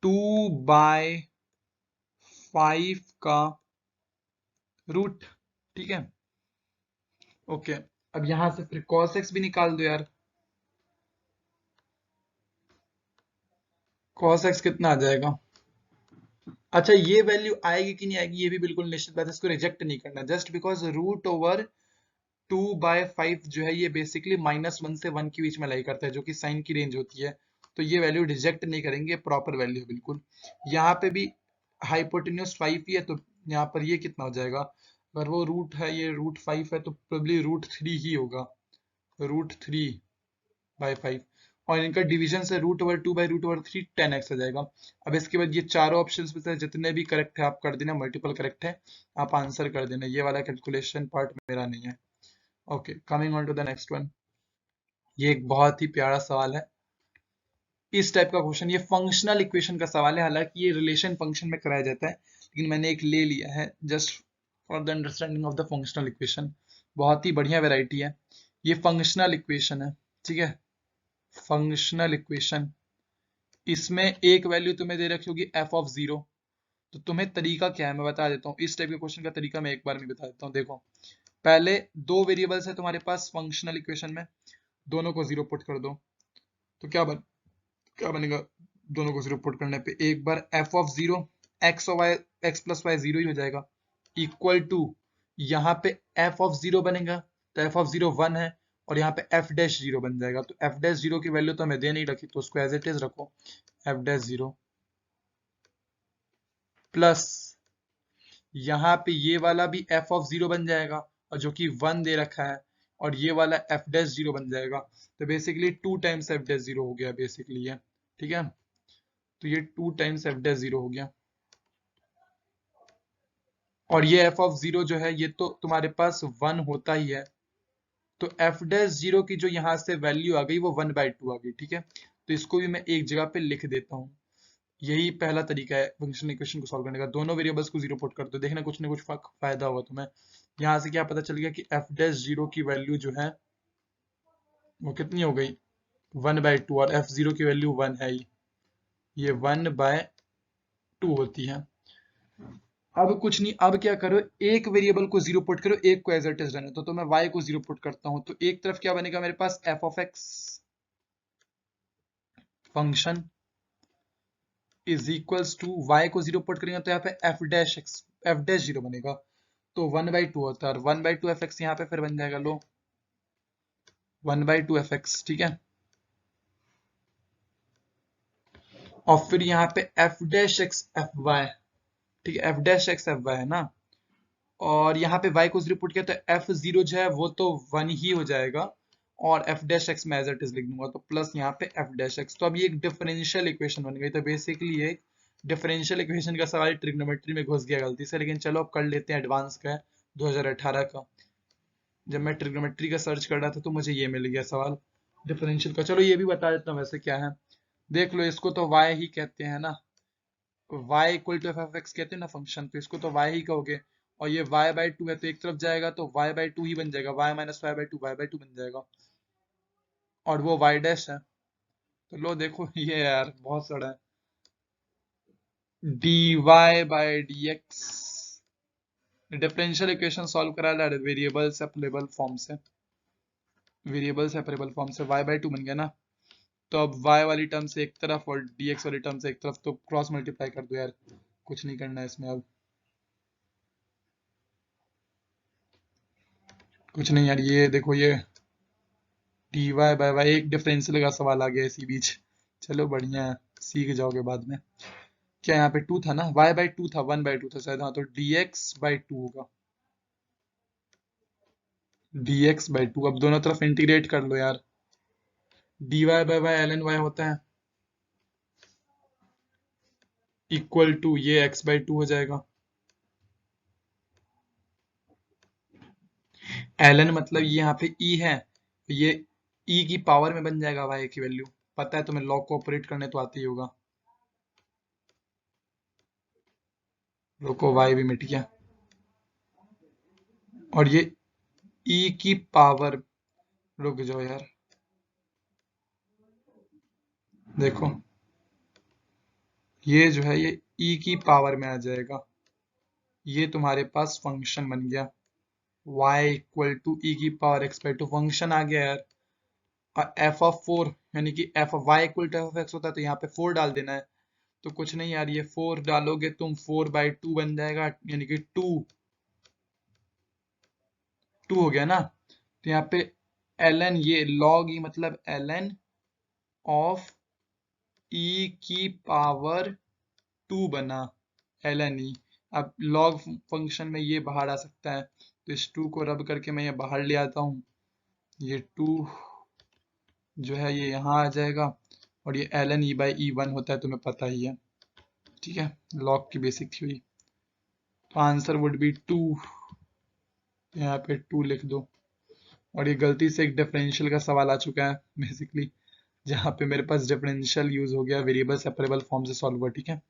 A: 2/5 का रूट, ठीक है। ओके, अब यहां से फिर cos x भी निकाल दो यार, cos x कितना आ जाएगा। अच्छा, ये वैल्यू आएगी कि नहीं आएगी ये भी बिल्कुल निश्चित बात है, इसको रिजेक्ट नहीं करना, जस्ट बिकॉज √2/5 जो है ये बेसिकली -1 से 1 के बीच में लाई करता है, जो कि साइन की रेंज होती है, तो ये वैल्यू रिजेक्ट नहीं करेंगे, प्रॉपर वैल्यू है बिल्कुल। यहाँ पे भी हाइपोटेन्यूज 5 ही है, तो यहाँ पर ये कितना हो जाएगा, अगर वो रूट है, ये √5 है, तो प्रोबेबली √3 ही होगा, √3/5, और इनका डिवीजन से √2/√3 10x आ जाएगा। अब इसके बाद ये चारों ऑप्शंस में से जितने भी करेक्ट है आप कर देना, मल्टीपल करेक्ट है आप आंसर कर देना, ये वाला कैलकुलेशन पार्ट मेरा नहीं है। Okay, coming on to the next one. ये एक बहुत ही प्यारा सवाल है, इस टाइप का क्वेश्चन, ये फंक्शनल इक्वेशन का सवाल है, हालांकि ये रिलेशन फंक्शन में कराया जाता है, लेकिन मैंने एक ले लिया है just for the understanding of the functional equation. बहुत ही बढ़िया वैरायटी है, ये फंक्शनल इक्वेशन है, ठीक है, फंक्शनल इक्वेशन। इसमें एक वैल्यू तुम्हें दे रखी होगी f(0), तो तुम्हें तरीका क्या है मैं बता देता हूँ, इस टाइप के क्वेश्चन का तरीका मैं एक बार में बता देता हूँ। देखो, पहले दो वेरिएबल्स है तुम्हारे पास फंक्शनल इक्वेशन में, दोनों को 0 पुट कर दो, तो क्या बनेगा, दोनों को 0 पुट करने पे एक बार f(0), x और y, x+y 0 ही हो जाएगा, इक्वल टू यहाँ पे f(0) बनेगा, तो f(0) 1 है, और यहाँ पे f'(0) बन जाएगा, तो f'(0) की वैल्यू तो हमें दे नहीं रखी, तो उसको एज इट इज रखो, f'(0) प्लस यहाँ पे ये वाला भी f(0) बन जाएगा, और जो कि 1 दे रखा है, और ये वाला f'(0) बन जाएगा, तो बेसिकली 2 टाइम्स f'(0) हो गया बेसिकली ये, ठीक है, तो ये 2 टाइम्स f'(0) हो गया। और ये f(0) जो है ये तो तुम्हारे पास 1 होता ही है, तो f'(0) की जो यहाँ से वैल्यू आ गई वो 1/2 आ गई, ठीक है, तो इसको भी मैं एक जगह पे लिख देता हूँ। यही पहला तरीका है फंक्शनल इक्वेशन को सॉल्व करने का, दोनों वेरिएबल्स को 0 पुट कर दो, देखना कुछ ना कुछ फायदा होगा तुम्हें। यहाँ से क्या पता चल गया कि f'(0) की वैल्यू जो है वो कितनी हो गई, 1/2, और f'(0) की वैल्यू 1 है ही, ये 1/2 होती है। अब कुछ नहीं, अब क्या करो, एक वेरिएबल को 0 पुट करो, एक को एज इट इज रहने दो, तो मैं y को 0 पुट करता हूं, तो एक तरफ क्या बनेगा मेरे पास, f(x) function is equals to, y को 0 पुट करेंगे तो यहाँ पे f'(0) बनेगा, तो 1/2 होता है, और 1/2 f(x) यहाँ पे फिर बन जाएगा, लो 1/2 f(x), ठीक है, और फिर यहाँ पे f'(x) fy, ठीक है, f'(x) fy है ना, और यहाँ पे y को 0 पुट किया तो f'(0) जो है वो तो 1 ही हो जाएगा, और f'(x) मैं एज इट इज लिख दूंगा, तो प्लस यहाँ पे f'(x), तो अब ये एक डिफरेंशियल इक्वेशन बन गई, तो बेसिकली एक डिफरेंशियल इक्वेशन का सवाल ट्रिग्नोमेट्री में घुस गया गलती से, लेकिन चलो अब कर लेते हैं, एडवांस का है 2018 का, जब मैं ट्रिग्नोमेट्री का सर्च कर रहा था तो मुझे ये मिल गया सवाल डिफरेंशियल का। चलो ये भी बता देता हूँ वैसे क्या है, देख लो, इसको तो y ही कहते हैं ना, y इक्वल टू f(x) कहते हैं ना फंक्शन, तो इसको तो y ही कहोगे, और ये y/2 है तो एक तरफ जाएगा तो y/2 ही बन जाएगा, y - y/2 y/2 बन जाएगा, और वो y डैश है, तो लो देखो ये यार बहुत सड़ा है, dy/dx, डिफरेंशियल इक्वेशन सॉल्व करा ला वेरिएबल्स अवेलेबल फॉर्म से, वेरिएबल सेपरेबल फॉर्म से y बाई टू बन गया ना। तो अब y वाली टर्म से एक तरफ और dx वाली टर्म से एक तरफ, तो क्रॉस मल्टीप्लाई कर दो यार, कुछ नहीं करना है इसमें अब, कुछ नहीं यार। ये देखो ये dy बाय वाई, एक डिफरेंशियल का सवाल आ गया इसी बीच। चलो बढ़िया है, सीख जाओगे बाद में। क्या यहाँ पे टू था ना, y बाई टू था, वन बाई टू था शायद, हाँ, तो dx बाई टू होगा, dx बाई टू। अब दोनों तरफ इंटीग्रेट कर लो यार, dy by y ln y होता है इक्वल टू ये x बाई टू हो जाएगा। ln मतलब ये यहाँ पे e है, ये e की पावर में बन जाएगा y की वैल्यू। पता है तुम्हें, लॉग को ऑपरेट करने तो आती ही होगा। रुको, y भी मिट गया, और ये e की पावर, रुक जाओ यार, देखो ये जो है ये e की पावर में आ जाएगा। ये तुम्हारे पास फंक्शन बन गया, y इक्वल टू e की power x by two, function आ गया यार। और f ऑफ फोर, यानी कि f of y equal to f of x होता है, तो यहाँ पे फोर डाल देना है। तो कुछ नहीं यार, ये फोर डालोगे तुम, फोर बाई टू बन जाएगा, यानी कि टू, टू हो गया ना। तो यहाँ पे ln, ये log e मतलब ln ऑफ e की पावर टू बना, ln e। अब log फंक्शन में ये बाहर आ सकता है, तो इस टू को रब करके मैं ये बाहर ले आता हूँ। ये टू जो है ये यहाँ आ जाएगा, और ये ln e by E one होता है, तुम्हें पता ही है। ठीक है, log की बेसिक थ्योरी। तो आंसर वुड बी टू, यहाँ पे टू लिख दो। और ये गलती से एक डिफरेंशियल का सवाल आ चुका है बेसिकली, जहाँ पे मेरे पास डिफरेंशियल यूज हो गया वेरिएबल सेपरेबल फॉर्म से सॉल्व हुआ। ठीक है,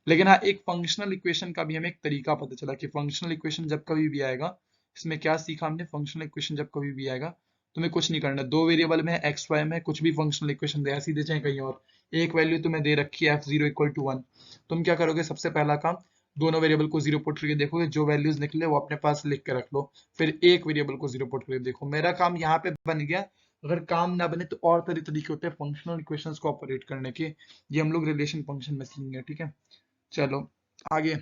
A: लेकिन हाँ, एक फंक्शनल इक्वेशन का भी हमें एक तरीका पता चला कि फंक्शनल इक्वेशन जब कभी भी आएगा, इसमें क्या सीखा हमने, फंक्शनल इक्वेशन जब कभी भी आएगा तुम्हें कुछ नहीं करना, दो वेरिएबल में एक्स वाई में कुछ भी फंक्शनल इक्वेशन दे, ऐसी दे चाहे कहीं और, एक वैल्यू तुम्हें दे रखी है f0 इक्वल टू वन, तुम क्या करोगे, सबसे पहला काम, दोनों वेरिएबल को जीरो पुट करके देखोगे, जो वैल्यूज निकले वो अपने पास लिख के रख लो, फिर एक वेरिएबल को जीरो पुट करके देखो। मेरा काम यहाँ पे बन गया। अगर काम ना बने तो और तरीके होते हैं फंक्शनल इक्वेशंस को ऑपरेट करने के, ये हम लोग रिलेशन फंक्शन में सीखेंगे। ठीक है, चलो आगे।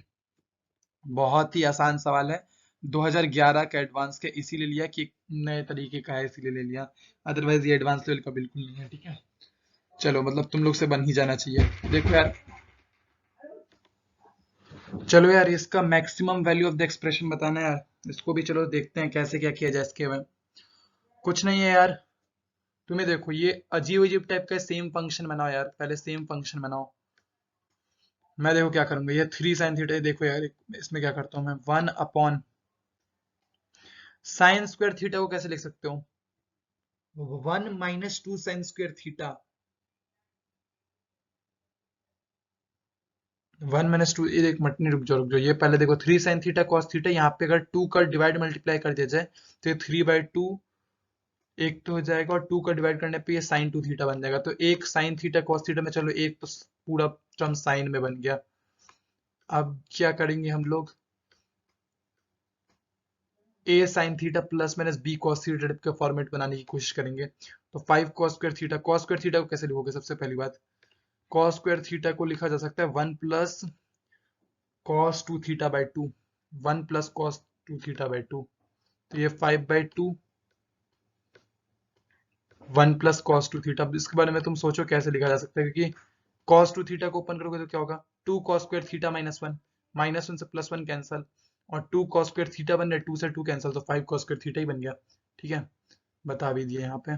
A: बहुत ही आसान सवाल है, 2011 का एडवांस का, इसीलिए लिया कि नए तरीके का है, इसीलिए ले लिया, अदरवाइज ये एडवांस लेवल का बिल्कुल नहीं है। ठीक है, चलो मतलब तुम लोग से बन ही जाना चाहिए। देखो यार, चलो यार, इसका maximum value of the expression बताना है यार, इसको भी चलो देखते हैं कैसे क्या किया जाए इसके में। कुछ नहीं है यार, तुम्हें देखो ये अजीब अजीब टाइप का सेम फंक्शन बनाओ यार, पहले सेम फंक्शन बनाओ। मैं देखो क्या करूंगा, ये थ्री साइन थीटा, देखो यार इसमें क्या करता हूँ मैं, one upon sine square theta को कैसे लिख सकते हो, one minus two sine square theta, one minus two, एक मिनट नहीं, रुक जाओ, ये पहले देखो three sine theta cos theta, यहाँ पे अगर टू का डिवाइड मल्टीप्लाई कर दिया जाए तो ये थ्री बाई टू एक तो हो जाएगा, और टू का डिवाइड करने पे ये साइन टू थीटा बन जाएगा, तो एक साइन थीटा कॉस थीटा में, चलो एक तो पूरा टर्म साइन में बन गया। अब क्या करेंगे हम लोग, A sine theta plus minus B cos theta के फॉर्मेट बनाने की कोशिश करेंगे। तो five cos square theta, cos square theta को कैसे लिखोगे, सबसे पहली बात, कॉस स्क्वायर थीटा को लिखा जा सकता है one plus cos two theta by two, one plus cos two theta by two, तो ये five by two, one plus cos two theta. इसके बारे में तुम सोचो कैसे लिखा जा सकता है, क्योंकि कॉस टू थीटा को ओपन करोगे तो क्या होगा, two cos square theta minus one से प्लस वन कैंसल, और टू कॉस स्क्वायर थीटा बन रहा है, टू से टू कैंसल, तो फाइव कॉस स्क्वायर थीटा ही बन गया। ठीक है, बता भी दिए यहाँ पे।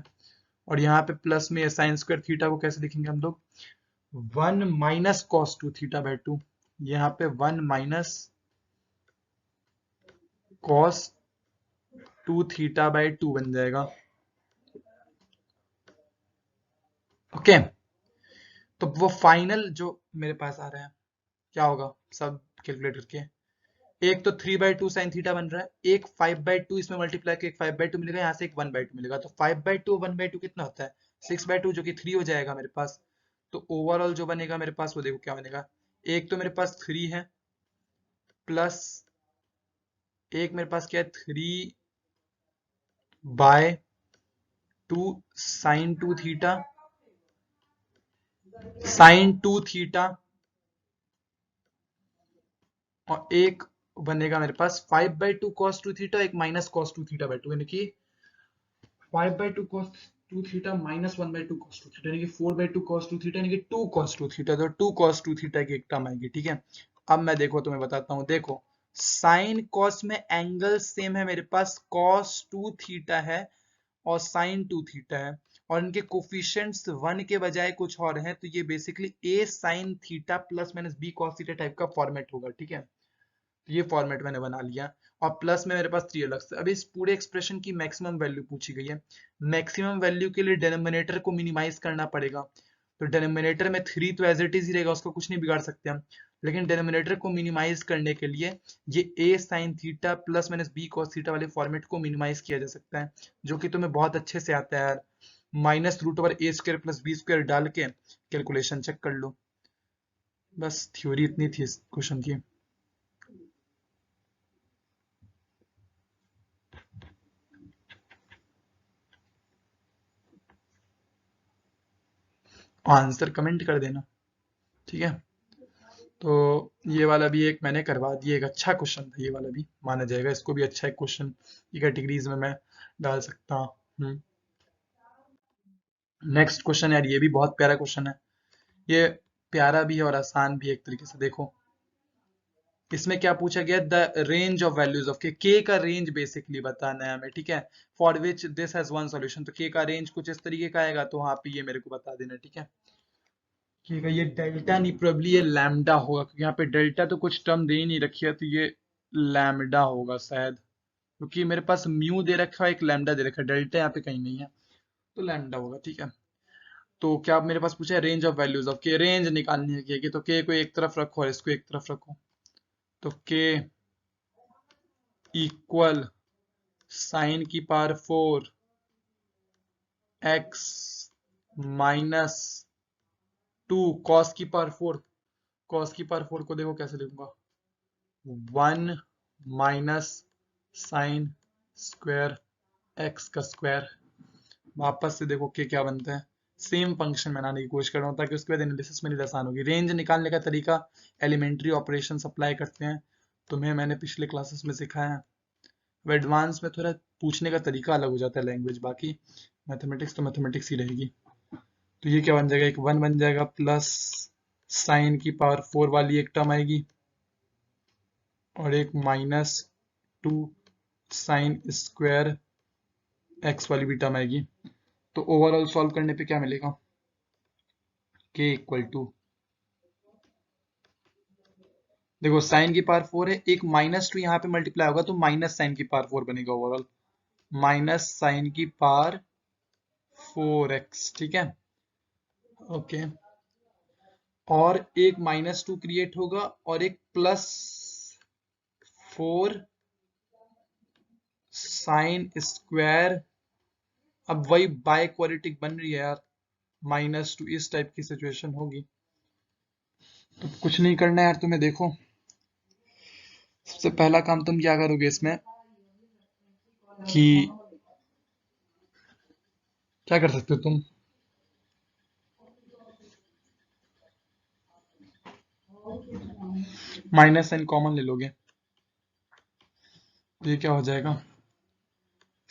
A: और यहाँ पे प्लस में साइन स्क्वायर थीटा को कैसे लिखेंगे हम लोग, one minus cos two theta by two, यहाँ पे one minus cos two theta by two बन जाएगा। ओके, तो वो फाइनल जो मेरे पास आ रहा है क्या होगा, सब कैलकुलेट करके, एक तो three by two sine theta बन रहा है, एक फाइव बाई टू इसमें मल्टीप्लाई के एक फाइव बाई टू मिलेगा, यहाँ से एक वन बाई टू मिलेगा, तो five by two one by to कितना होता है, सिक्स बाई टू, जो कि थ्री हो जाएगा मेरे पास। तो ओवरऑल जो बनेगा मेरे पास, वो देखो क्या बनेगा, एक तो मेरे पास थ्री है, प्लस एक मेरे पास क्या है, three by two sign to theta, sign to theta, और एक बनेगा मेरे पास 5/2 cos 2 थीटा, एक माइनस cos 2 थीटा बाई 2, यानी कि 5/2 cos 2 theta minus 1/2 cos 2 theta, यानी कि 4/2 cos 2 थीटा, यानी कि 2 cos 2 थीटा, तो 2 cos 2 थीटा की एक टर्म आएगी। ठीक है, अब मैं देखो तुम्हें बताता हूँ। देखो साइन कॉस में एंगल सेम है, मेरे पास cos 2 थीटा है और साइन 2 थीटा है, और इनके कोफिशिएंट्स 1 के बजाय कुछ और हैं, तो ये basically a sign theta plus minus b cos theta type का फॉर्मेट होगा। ठीक है, तो ये फॉर्मेट मैंने बना लिया, और प्लस में मेरे पास 3 अलग से। अब इस पूरे एक्सप्रेशन की मैक्सिमम वैल्यू पूछी गई है। मैक्सिमम वैल्यू के लिए डिनोमिनेटर को मिनिमाइज करना पड़ेगा, तो डिनोमिनेटर में 3 तो एज इट इज ही रहेगा, उसको कुछ नहीं बिगाड़ सकते हम, लेकिन डिनोमिनेटर को मिनिमाइज करने के लिए ये a sign theta plus minus b cos theta वाले फॉर्मेट को मिनिमाइज किया जा सकता है, जो कि तुम्हें बहुत अच्छे से आता है यार। माइनस रूट ओवर ए स्क्वायर प्लस बी स्क्वायर डाल के कैलकुलेशन चेक कर लो, बस थ्योरी इतनी थी इस क्वेश्चन की। आंसर कमेंट कर देना, ठीक है। तो ये वाला भी एक मैंने करवा दिया, एक अच्छा क्वेश्चन था, ये वाला भी माना जाएगा, इसको भी अच्छा एक क्वेश्चन की कैटेगरीज में मैं डाल सकता हूँ। नेक्स्ट क्वेश्चन यार, ये भी बहुत प्यारा क्वेश्चन है, ये प्यारा भी है और आसान भी है एक तरीके से। देखो इसमें क्या पूछा गया, the range of values of के का रेंज बेसिकली बताना है हमें, ठीक है, for which this has one solution, तो के का रेंज कुछ इस तरीके का आएगा, तो वहां पे ये मेरे को बता देना, ठीक है। ठीक है, ये डेल्टा नहीं, प्रोबेबली ये लैम्डा होगा, क्योंकि यहाँ पे डेल्टा तो कुछ टर्म दे ही नहीं रखी है, तो ये लैम्डा होगा शायद, क्योंकि मेरे पास म्यू दे रखा है, एक लैम्डा दे रखा है, डेल्टा यहाँ पे कहीं नहीं है, तो लैम्डा होगा। ठीक है, तो क्या मेरे पास पूछा है रेंज ऑफ वैल्यूज ऑफ के, रेंज निकालनी है के की, तो के को एक तरफ रखो और इसको एक तरफ रखो, तो के इक्वल साइन की पावर 4 एक्स माइनस 2 कॉस की पावर 4, कॉस की पावर 4 को देखो कैसे लिखूंगा, 1 माइनस साइन स्क्वायर एक्स का स्क्वायर। वापस से देखो के क्या बनता है, सेम फंक्शन बनाने की कोशिश कर रहा हूँ, ताकि उसके बाद एनालिसिस में आसान होगी। रेंज निकालने का तरीका एलिमेंट्री ऑपरेशन अप्लाई करते हैं, तुम्हें मैंने पिछले क्लासेस में सिखाया है। अब एडवांस में थोड़ा पूछने का तरीका अलग हो जाता है लैंग्वेज, बाकी मैथमेटिक्स तो मैथमेटिक्स ही रहेगी। तो ये क्या बन जाएगा, एक 1 बन जाएगा, प्लस साइन की पावर 4 वाली एक टर्म आएगी, और एक माइनस 2 साइन स्क्वायर एक्स वाली भी टर्म आएगी। तो ओवरऑल सॉल्व करने पे क्या मिलेगा, के इक्वल टू, देखो साइन की पावर 4 है, एक माइनस 2 यहाँ पे मल्टीप्लाई होगा, तो माइनस साइन की पावर 4 बनेगा ओवरऑल, माइनस साइन की पावर 4x, ठीक है, ओके। और एक माइनस 2 क्रिएट होगा, और एक प्लस 4 साइन स्क्वायर, अब वही बाय क्वाड्रेटिक बन रही है यार, -2 इस टाइप की सिचुएशन होगी। तो कुछ नहीं करना है यार तुम्हें, देखो सबसे पहला काम तुम क्या करोगे इसमें, कि क्या कर सकते हो तुम, माइनस साइन कॉमन ले लोगे, तो ये क्या हो जाएगा,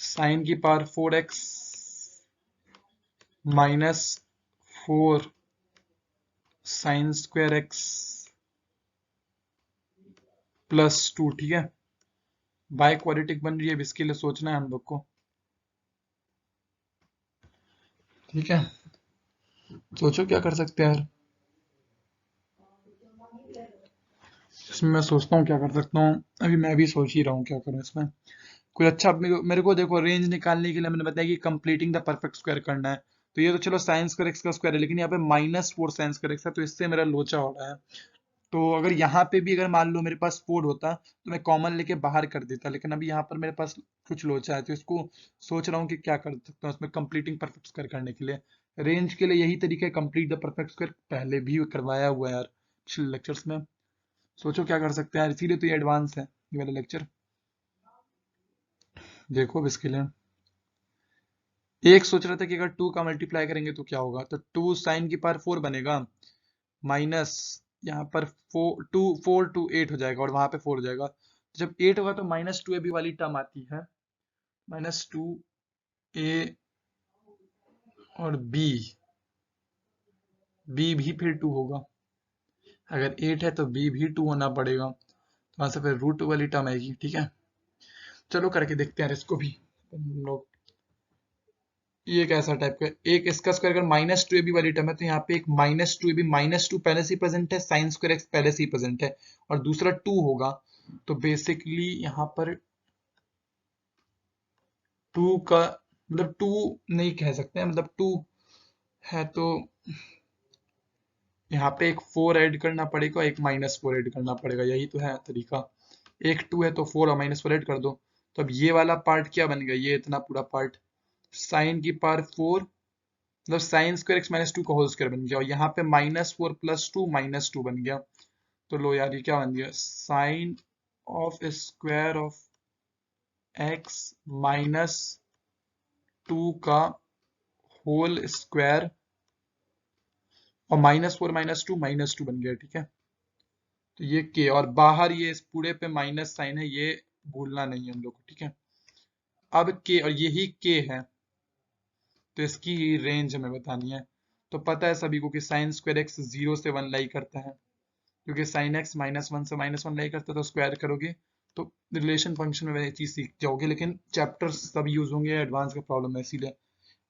A: साइन की power 4x minus 4 sign square x plus 2, ठीक है, बाय क्वाड्रेटिक बन रही है, अब इसके लिए सोचना है हम लोग को, ठीक है। सोचो क्या कर सकते हैं यार, इसमें मैं सोचता हूँ क्या कर सकता हूँ, अभी मैं भी सोच ही रहा हूँ क्या करूँ इसमें। कोई अच्छा, मेरे को देखो रेंज निकालने के लिए मैंने बताया कि कंप्लीटिंग द परफेक्ट स्क्वायर करना है, तो ये तो चलो साइन स्क्वायर एक्स का स्क्वायर है, लेकिन यहाँ पे -4 साइन स्क्वायर एक्स है, तो इससे मेरा लोचा हो रहा है। तो अगर यहाँ पे भी अगर मान लो मेरे पास 4 होता, तो मैं कॉमन लेके बाहर कर देता, लेकिन अभी यहाँ पर मेरे पास कुछ लोचा है, तो इसको सोच रहा हूँ कि क्या कर सकता हूँ इसमें कंप्लीटिंग परफेक्ट स्क्वायर करने के लिए। रेंज के लिए यही तरीका है, कंप्लीट द परफेक्ट स्क्वायर, पहले भी करवाया हुआ है यार पिछले लेक्चर्स में। सोचो क्या कर सकते हैं यार, इसीलिए तो ये एडवांस है ये वाला लेक्चर। देखो अब इसके लिए एक सोच रहा था कि अगर 2 का मल्टीप्लाई करेंगे तो क्या होगा, तो 2 साइन की पावर 4 बनेगा, माइनस यहाँ पर 4 हो जाएगा और वहां पे 4 हो जाएगा। तो जब 8 होगा तो -2ab वाली टर्म आती है, -2a और b भी फिर 2 होगा। अगर 8 है तो b भी 2 होना पड़ेगा, तो वहां से फिर √2 वाली टर्म आएगी। ठीक है, चलो करके देखते हैं इसको भी हम लोग। ये कैसा टाइप का, एक इसका स्क्वायर अगर -2ab वाली टर्म है तो यहाँ पे एक -2ab -2 पहले से ही प्रेजेंट है, साइन स्क्वायर एक्स पहले से ही प्रेजेंट है, और दूसरा 2 होगा। तो बेसिकली यहाँ पर 2 का मतलब 2 नहीं कह सकते हैं, मतलब 2 है तो यहाँ पे एक 4 ऐड करना पड़ेगा, एक -4 ऐड करना पड़ेगा, यही तो है तरीका। एक 2 है तो 4 और -4 ऐड कर दो। तो अब ये वाला पार्ट क्या बन गया, ये इतना पूरा पार्ट साइन की पावर 4, मतलब साइन स्क्वायर एक्स -2 का होल स्क्वायर बन गया, और यहाँ पे -4 + 2 -2 बन गया। तो लो यार, ये क्या बन गया, sine of square of x -2 का होल स्क्वायर, और -4 -2 बन गया। ठीक है, तो ये के, और बाहर ये इस पूरे पे माइनस साइन है, ये भूलना नहीं है हम लोग को। ठीक है, अब के, और यही के है, तो इसकी रेंज हमें बतानी है। तो पता है सभी को कि साइन स्क्वायर एक्स 0 से 1 लाई करता है, क्योंकि साइन एक्स -1 से -1 लाई करता है, तो स्क्वायर करोगे तो रिलेशन फंक्शन में ये चीज सीख जाओगे, लेकिन चैप्टर्स सब यूज होंगे, एडवांस का प्रॉब्लम है इसीलिए।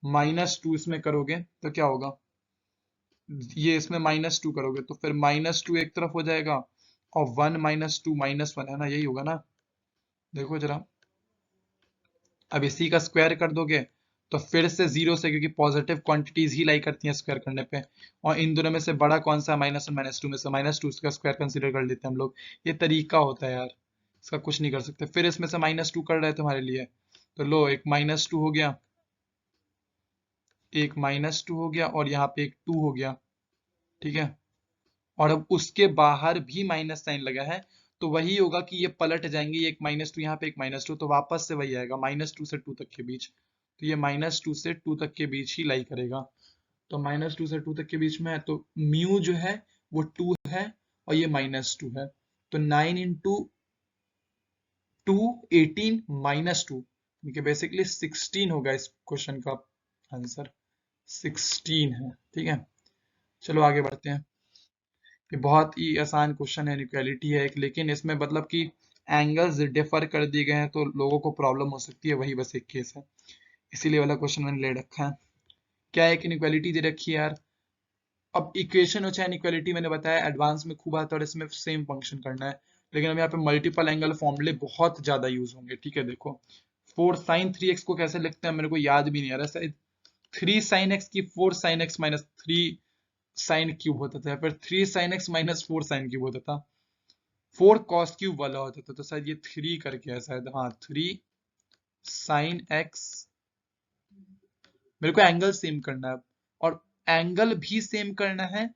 A: -2 इसमें करोगे तो क्या होगा, ये इसमें -2 करोगे तो फिर -2 एक तरफ हो जाएगा, और 1 -2 -1 है ना, यही होगा ना। देखो जरा, अब इसी का स्क्वायर कर दोगे तो फिर से 0 से, क्योंकि पॉजिटिव क्वांटिटीज ही लाई करती हैं स्क्वायर करने पे, और इन दोनों में से बड़ा कौन सा, -1 -2 में से -2 का स्क्वायर कंसीडर कर लेते हैं हम लोग। ये तरीका होता है यार, इसका कुछ नहीं कर सकते। फिर इसमें से -2 कर रहे हैं तुम्हारे लिए, तो लो एक -2 हो गया, एक -2 हो गया, और यहाँ पे एक 2 हो गया। ठीक है, और अब उसके बाहर भी माइनस साइन लगा है, तो वही होगा कि ये पलट जाएंगे, ये एक -2 यहाँ पे, एक -2, तो वापस से वही आएगा -2 से 2 तक के बीच। तो ये -2 से 2 तक के बीच ही लाई करेगा। तो -2 से 2 तक के बीच में है, तो म्यू जो है वो 2 है, और ये -2 है, तो 9 इंटू 2 18 -2, क्योंकि बेसिकली 16 होगा इस क्वेश्चन का आंसर, 16 है। ठीक है, चलो आगे बढ़ते हैं। ये बहुत ही आसान क्वेश्चन है, इनइक्वालिटी है एक, लेकिन इसमें मतलब कि एंगल्स डिफर कर दिए गए हैं, तो लोगों को प्रॉब्लम हो सकती है, वही बस एक केस है, इसीलिए वाला क्वेश्चन मैंने ले रखा है। क्या है कि इनइक्वालिटी दे रखी है यार, अब इक्वेशन हो चाहे इनइक्वालिटी, मैंने बताया एडवांस में खूब आता है, और इसमें सेम फंक्शन करना है, लेकिन अब यहाँ पे मल्टीपल एंगल फॉर्मूले बहुत ज्यादा यूज होंगे। ठीक है, देखो 4 sin 3x को कैसे लिखते हैं मेरे को याद भी नहीं आ रहा, शायद 3 sin x की 4 sin x -3 sin³ होता था, या फिर 3 sin x -4 sin³ होता था, 4 cos³ वाला होता था, तो शायद ये 3 करके है शायद, हाँ 3 sin x, मेरे को एंगल सेम करना है, और एंगल भी सेम करना है,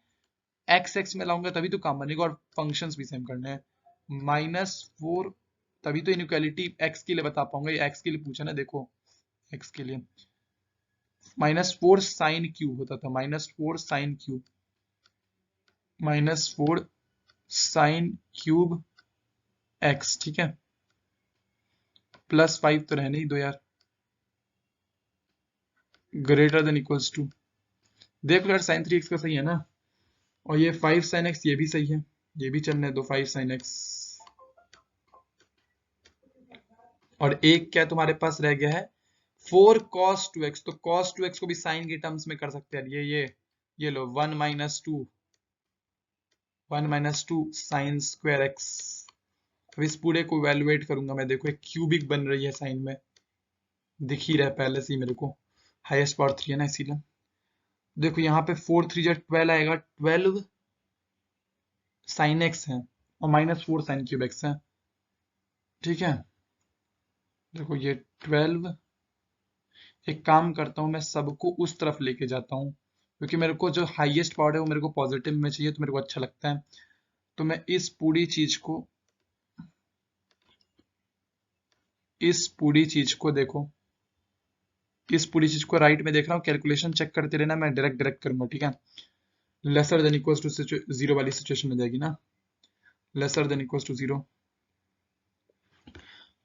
A: एक्स एक्स में लाऊंगा तभी तो काम बनेगा, और फंक्शंस भी सेम करने हैं। -4, तभी तो इनइक्वालिटी एक्स के लिए बता पाऊंगा, ये एक्स के लिए पूछा ना, देखो एक्स के लिए -4 sin³ होता था, -4 sin³ -4 sin³ एक्स। ठीक है, +5 तो रहने ही दो यार, >= देख लो यार, sin 3x का सही है ना, और ये 5 sin x ये भी सही है, ये भी चलने दो 5 sin x, और एक क्या तुम्हारे पास रह गया है 4 cos 2x, तो cos 2x को भी साइन के टर्म्स में कर सकते हैं, ये लो 1 - 2 sin² x। अब इस पूरे को इवेलुएट करूंगा मैं, देखो एक क्यूबिक बन रही है साइन में, दिख ही रहा है पहले से ही मेरे को, हाईएस्ट पावर 3 है ना इसीलिए। देखो यहाँ पे 4 3 12 आएगा, 12 sin x है, और -4 sin³ x है। ठीक है, देखो ये 12, एक काम करता हूँ मैं सबको उस तरफ लेके जाता हूँ, क्योंकि मेरे को जो हाईएस्ट पावर है वो मेरे को पॉजिटिव में चाहिए, तो मेरे को अच्छा लगता है। तो मैं इस पूरी चीज को देखो, इस पूरी चीज को राइट में देख रहा हूँ, कैलकुलेशन चेक करते रहना, मैं डायरेक्ट करूंगा, ठीक है। Lesser than equals to zero वाली सिचुएशन हो जाएगी ना, lesser than equals to zero.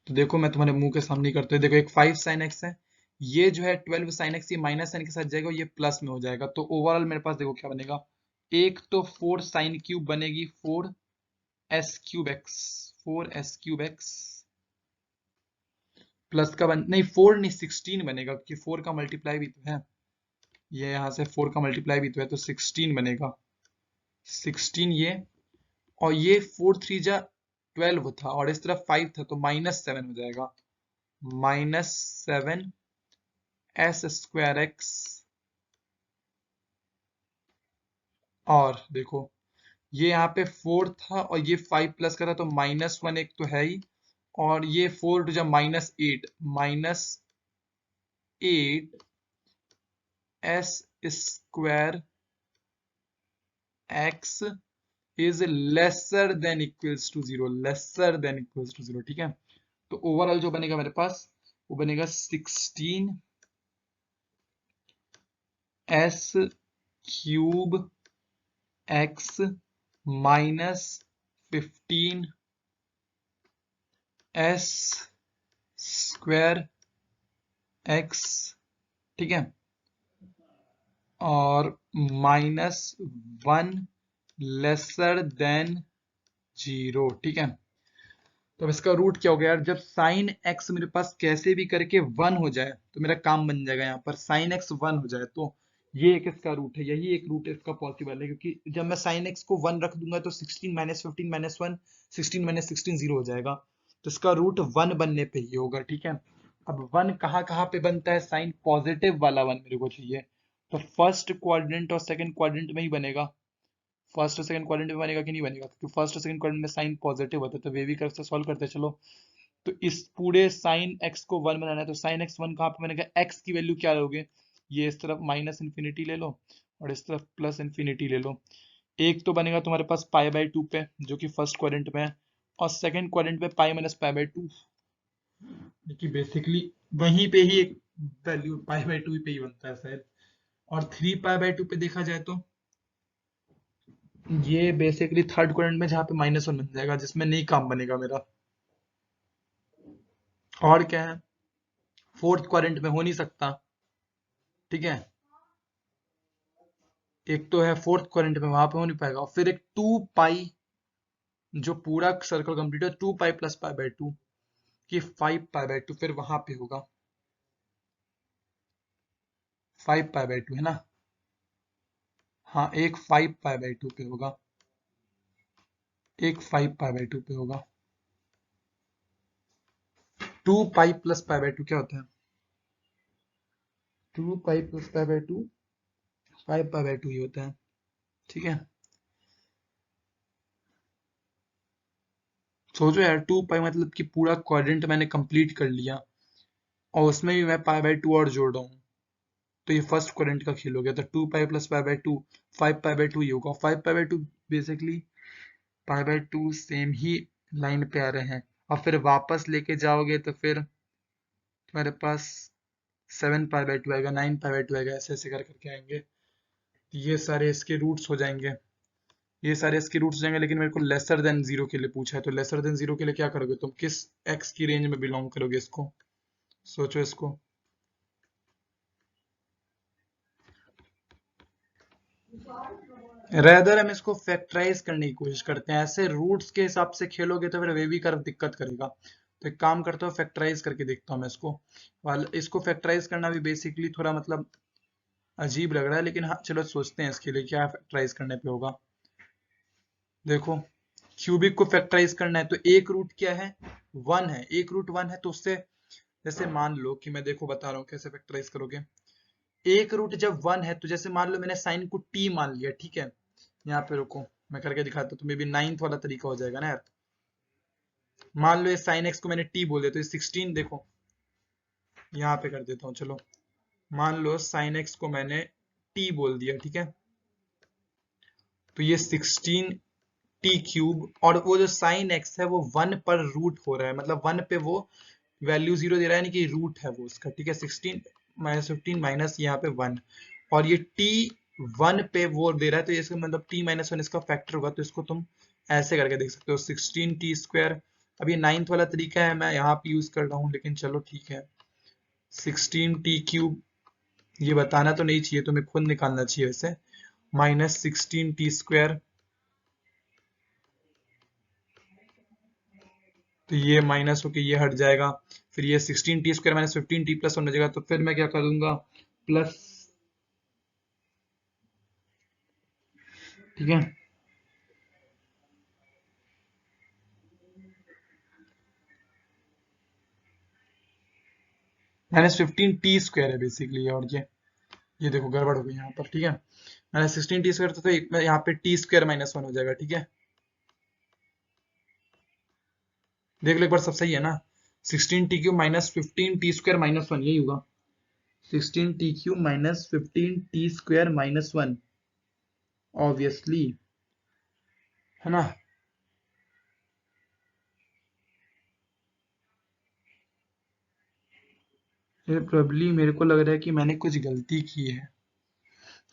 A: तो देखो मैं तुम्हारे मुंह के सामने ही करते, देखो एक 5 sin x है, ये जो है 12 sin x, ये माइनस साइन के साथ जाएगा, ये प्लस में हो जाएगा। तो ओवरऑल मेरे पास देखो क्या बनेगा, एक तो 4 sin क्यूब बनेगी, 4 s cube x, 4 s cube x plus का नहीं 4 नहीं 16 बनेगा, क्योंकि 4 का मल्टीप्लाई भी तो है, ये यहाँ से 4 का मल्टीप्लाई भी तो है, तो 16 बनेगा, 16 ये, और ये 4 3 जा 12 था, और इस तरफ 5 था, तो -7 हो जाएगा, -7 s स्क्वायर x। और देखो ये यहाँ पे 4 था और ये 5 प्लस का था, तो -1 एक तो है ही, और ये 4 टू जा -8, -8 s square x is lesser than equals to zero, lesser than equals to zero, ठीक है। तो ओवरऑल जो बनेगा मेरे पास, वो बनेगा 16 s cube x -15 s square x, ठीक है, और -1 लेसर देन जीरो, ठीक है। तो अब इसका रूट क्या हो गया यार, जब साइन x मेरे पास कैसे भी करके 1 हो जाए तो मेरा काम बन जाएगा, यहाँ पर साइन x 1 हो जाए तो ये एक इसका रूट है, यही एक रूट इसका पॉसिबल है, क्योंकि जब मैं साइन x को 1 रख दूंगा तो 16 -15 -1 16 -16 0 हो जाएगा, तो इसका रूट 1 बनने पे ही होगा, ठीक है। अब 1 कहाँ कहाँ पे बनता है, साइन पॉजिटिव वाला 1 मेरे को चाहिए, तो फर्स्ट क्वाड्रेंट और सेकंड क्वाड्रेंट में ही बनेगा, फर्स्ट और सेकंड क्वाड्रेंट में बनेगा कि नहीं बनेगा, क्योंकि फर्स्ट और सेकंड क्वाड्रेंट में साइन पॉजिटिव होता है, तो वे भी कर सॉल्व करते हैं, चलो। तो इस पूरे साइन एक्स को 1 बनाना है, तो साइन एक्स 1 कहाँ पे बनेगा, एक्स की वैल्यू क्या लोगे, ये इस तरफ -इन्फिनिटी ले लो और इस तरफ +इन्फिनिटी ले लो। एक तो बनेगा तुम्हारे पास π/2 पे, जो कि फर्स्ट क्वाड्रेंट में है, और सेकंड क्वाड्रेंट में π - π/2, देखिए बेसिकली वहीं पे ही एक वैल्यू π/2 पे ही बनता है शायद। और 3π/2 पे देखा जाए तो ये बेसिकली थर्ड क्वाड्रेंट में, जहाँ पे -1 बन जाएगा, जिसमें नहीं काम बनेगा मेरा। और क्या है, फोर्थ क्वाड्रेंट में हो नहीं सकता, ठीक है, एक तो है फोर्थ क्वाड्रेंट में, वहां पे हो नहीं पाएगा, और फिर एक 2π, जो पूरा सर्कल कंप्लीट है, 2π + π/2 कि 5π/2, फिर वहां पे होगा 5π/2, है ना, हाँ एक 5π/2 पे होगा, एक 5π/2 पे होगा। 2π + π/2 क्या होता है, 2π + π/2 5π/2 ही होता है, ठीक है। सोचो यार, 2π मतलब कि पूरा क्वाड्रेंट मैंने कंप्लीट कर लिया, और उसमें भी मैं π/2 और जोड़ रहा हूँ, तो ये फर्स्ट क्वाड्रेंट का खेल हो गया, तो 2π + π/2 5π/2 ही होगा, 5π/2 बेसिकली π/2 सेम ही लाइन पे आ रहे हैं, और फिर वापस लेके जाओगे तो फिर तुम्हारे पास 7π/2 आएगा, 9π/2 आएगा, ऐसे ऐसे कर करके आएंगे, ये सारे इसके रूट्स हो जाएंगे, ये सारे इसके रूट्स हो जाएंगे, लेकिन मेरे को लेसर देन जीरो के लिए पूछा है, तो लेसर देन जीरो के लिए क्या करोगे तुम, किस एक्स की रेंज में बिलोंग करोगे इसको, सोचो इसको। रेदर हम इसको फैक्टराइज करने की कोशिश करते हैं, ऐसे रूट्स के हिसाब से खेलोगे तो फिर वे भी कर्व दिक्कत करेगा, तो एक काम करता हूँ, फैक्टराइज करके देखता हूँ मैं इसको, इसको फैक्टराइज करना भी बेसिकली थोड़ा मतलब अजीब लग रहा है, लेकिन हाँ चलो सोचते हैं इसके लिए क्या फैक्टराइज करने पे होगा। देखो क्यूबिक को फैक्टराइज करना है, तो एक रूट क्या है, 1 है, एक रूट 1 है, तो उससे जैसे मान लो कि मैं देखो बता रहा हूँ कैसे फैक्टराइज करोगे, एक रूट जब 1 है, तो जैसे मान लो मैंने साइन को t मान लिया, ठीक है, यहाँ पे रुको मैं करके दिखाता हूँ, तो मे बी 9th वाला तरीका हो जाएगा ना यार। मान लो ये साइन x को मैंने t बोल दिया, तो ये 16 देखो यहाँ पे कर देता हूँ, चलो मान लो साइन x को मैंने t बोल दिया, ठीक है, तो ये 16 t क्यूब, और वो जो साइन x है वो 1 पर रूट हो रहा है, मतलब 1 पे वो वैल्यू 0 दे रहा है, यानी कि रूट है वो उसका, ठीक है। 16 माइनस 15 माइनस यहाँ पे 1, और ये टी 1 पे वो दे रहा है, तो ये इसका मतलब टी माइनस 1 इसका फैक्टर होगा, तो इसको तुम ऐसे करके देख सकते हो 16t²। अब ये 9th वाला तरीका है, मैं यहाँ पे यूज कर रहा हूँ, लेकिन चलो ठीक है। 16t³ ये बताना तो नहीं चाहिए, तुम्हें खुद निकालना चाहिए वैसे। माइनस 16t², तो ये माइनस होके ये हट जाएगा। फिर ये 16t² माइनस 15t+1 हो जाएगा, तो फिर मैं क्या करूंगा, प्लस, ठीक है। -15t² है बेसिकली, और ये देखो गड़बड़ हो गई यहाँ पर, ठीक है। -16t² तो यहाँ पे t² - 1 हो जाएगा, ठीक है। देख लो एक बार, सब सही है ना। 16t³ -15t² - 1 यही होगा। 16t³ -15t² - 1 ऑब्वियसली, है ना। ये प्रॉब्ली मेरे को लग रहा है कि मैंने कुछ गलती की है,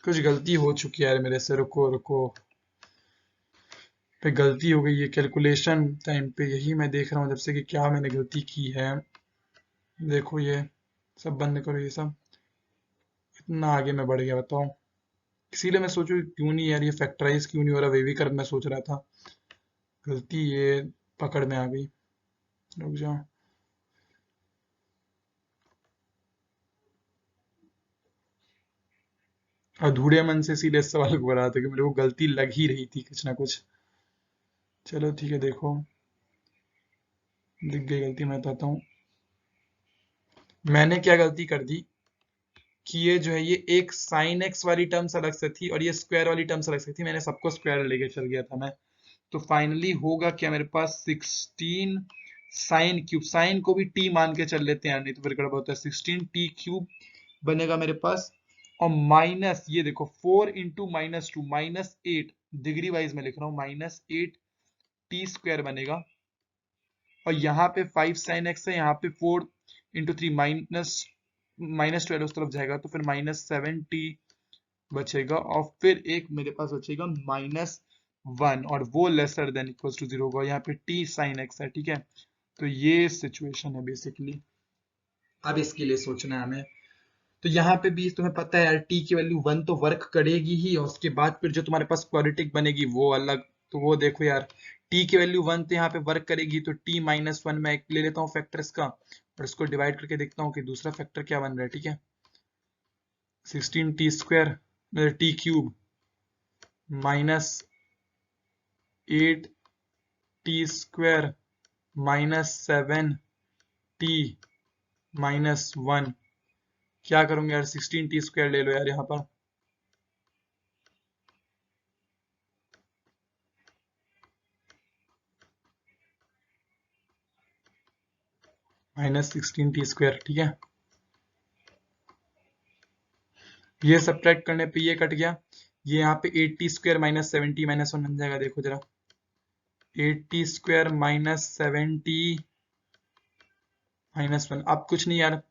A: कुछ गलती हो चुकी है यार मेरे से। रुको रुको, पे गलती हो गई है कैलकुलेशन टाइम पे, यही मैं देख रहा हूँ जब से कि क्या मैंने गलती की है। देखो ये सब बंद करो, ये सब इतना आगे मैं बढ़ गया, बताओ। इसीलिए मैं सोचू क्यों नहीं यार ये फैक्टराइज क्यों नहीं हो रहा, वे भी कर मैं सोच रहा था। गलती ये पकड़ में आ गई। रुक जाओ। अधूरे मन से इसीलिए इस सवाल को करा था कि मेरे को गलती लग ही रही थी कुछ ना कुछ। चलो ठीक है, देखो दिख गई गलती, मैं बताता हूँ। मैंने क्या गलती कर दी कि ये जो है, ये एक साइन एक्स वाली टर्म्स अलग से थी और ये स्क्वायर वाली टर्म्स अलग से थी, मैंने सबको स्क्वायर लेके चल गया था मैं। तो फाइनली होगा क्या मेरे पास, 16 sin³ साइन को भी टी मान के चल लेते हैं, नहीं तो फिर गड़बड़ होता है। 16t³ बनेगा मेरे पास, और माइनस ये देखो 4 × -2 -8, डिग्री वाइज में लिख रहा हूँ, -8t² बनेगा। और यहाँ पे 5 sin x है, यहाँ पे 4 × 3 -12 उस तरफ जाएगा, तो फिर -7t बचेगा, और फिर एक मेरे पास बचेगा -1, और वो लेसर देन इक्वल्स टू 0 होगा। यहाँ पे t sin x है, ठीक है। तो ये सिचुएशन है बेसिकली। अब इसके लिए सोचना है हमें। तो यहाँ पे भी तुम्हें पता है यार, t की वैल्यू 1 तो वर्क करेगी ही, और उसके बाद फिर जो तुम्हारे पास क्वाड्रेटिक बनेगी वो अलग। तो वो देखो यार, t की वैल्यू 1 तो यहाँ पे वर्क करेगी, तो t-1 मैं एक ले लेता हूँ फैक्टर इसका, और इसको डिवाइड करके देखता हूँ कि दूसरा फैक्टर क्या बन रहा है, ठीक है। 16t² t³ -8t² -7t-1। क्या करूंगा यार, 16t² ले लो यार यहाँ पर। -16t², ठीक है। ये सब्ट्रैक्ट करने पे ये कट गया, ये यहाँ पे 8t² -70 - 1 बन जाएगा, देखो जरा। 8t² -70 - 1, अब कुछ नहीं यार,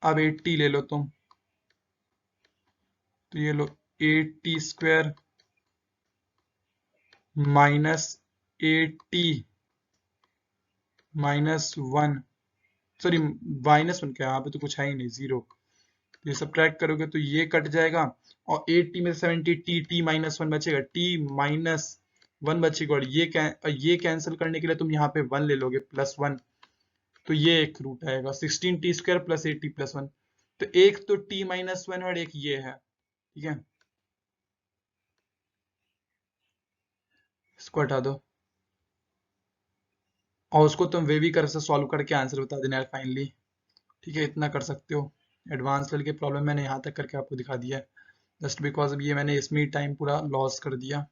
A: अब 80 ले लो तुम, तो ये लो 8t² -80 - 1, सॉरी -1 क्या, यहाँ पे तो कुछ है ही नहीं, 0। ये सब्ट्रैक्ट करोगे तो ये कट जाएगा, और 80 में से 70 t-1 बचेगा, t-1 बचेगा, और ये कैंसिल करने के लिए तुम यहाँ पे 1 ले लोगे, +1। तो ये एक रूट आएगा, 16t² + 80 + 1। तो एक तो t-1 और एक ये है, ठीक है। इसको हटा दो, और उसको तुम वे भी कर से सॉल्व करके आंसर बता देना यार फाइनली, ठीक है। इतना कर सकते हो। एडवांस लेवल के प्रॉब्लम मैंने यहाँ तक करके आपको दिखा दिया है, जस्ट बिकॉज अब ये मैंने इसमें ही टाइम पूरा लॉस कर दिया।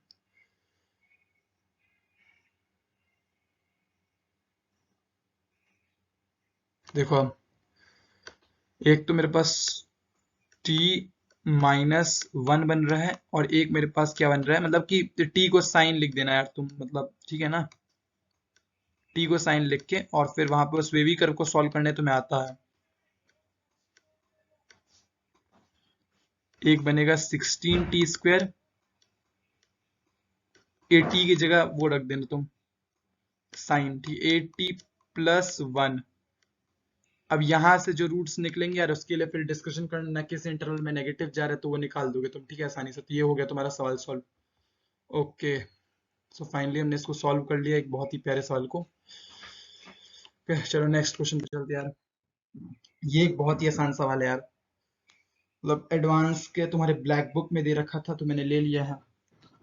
A: देखो अब, एक तो मेरे पास t-1 बन रहा है, और एक मेरे पास क्या बन रहा है, मतलब कि t को साइन लिख देना यार तुम, मतलब ठीक है ना। टी को साइन लिख के और फिर वहां पे उस वेवी कर्व को सॉल्व करने तुम्हें आता है। एक बनेगा 16t², ए टी की जगह वो रख देना तुम sine t, a t plus 1। अब यहां से जो रूट्स निकलेंगे यार उसके लिए फिर डिस्कशन करना, किस इंटरवल में नेगेटिव जा रहा है तो वो निकाल दोगे तुम, ठीक है, आसानी से। तो ये हो गया तुम्हारा सवाल सॉल्व। ओके, सो फाइनली हमने इसको सॉल्व कर लिया, एक बहुत ही प्यारे सवाल को। Okay, चलो नेक्स्ट क्वेश्चन पे चलते हैं यार। ये एक बहुत ही आसान सवाल है यार, मतलब एडवांस के तुम्हारे ब्लैक बुक में दे रखा था तो मैंने ले लिया है।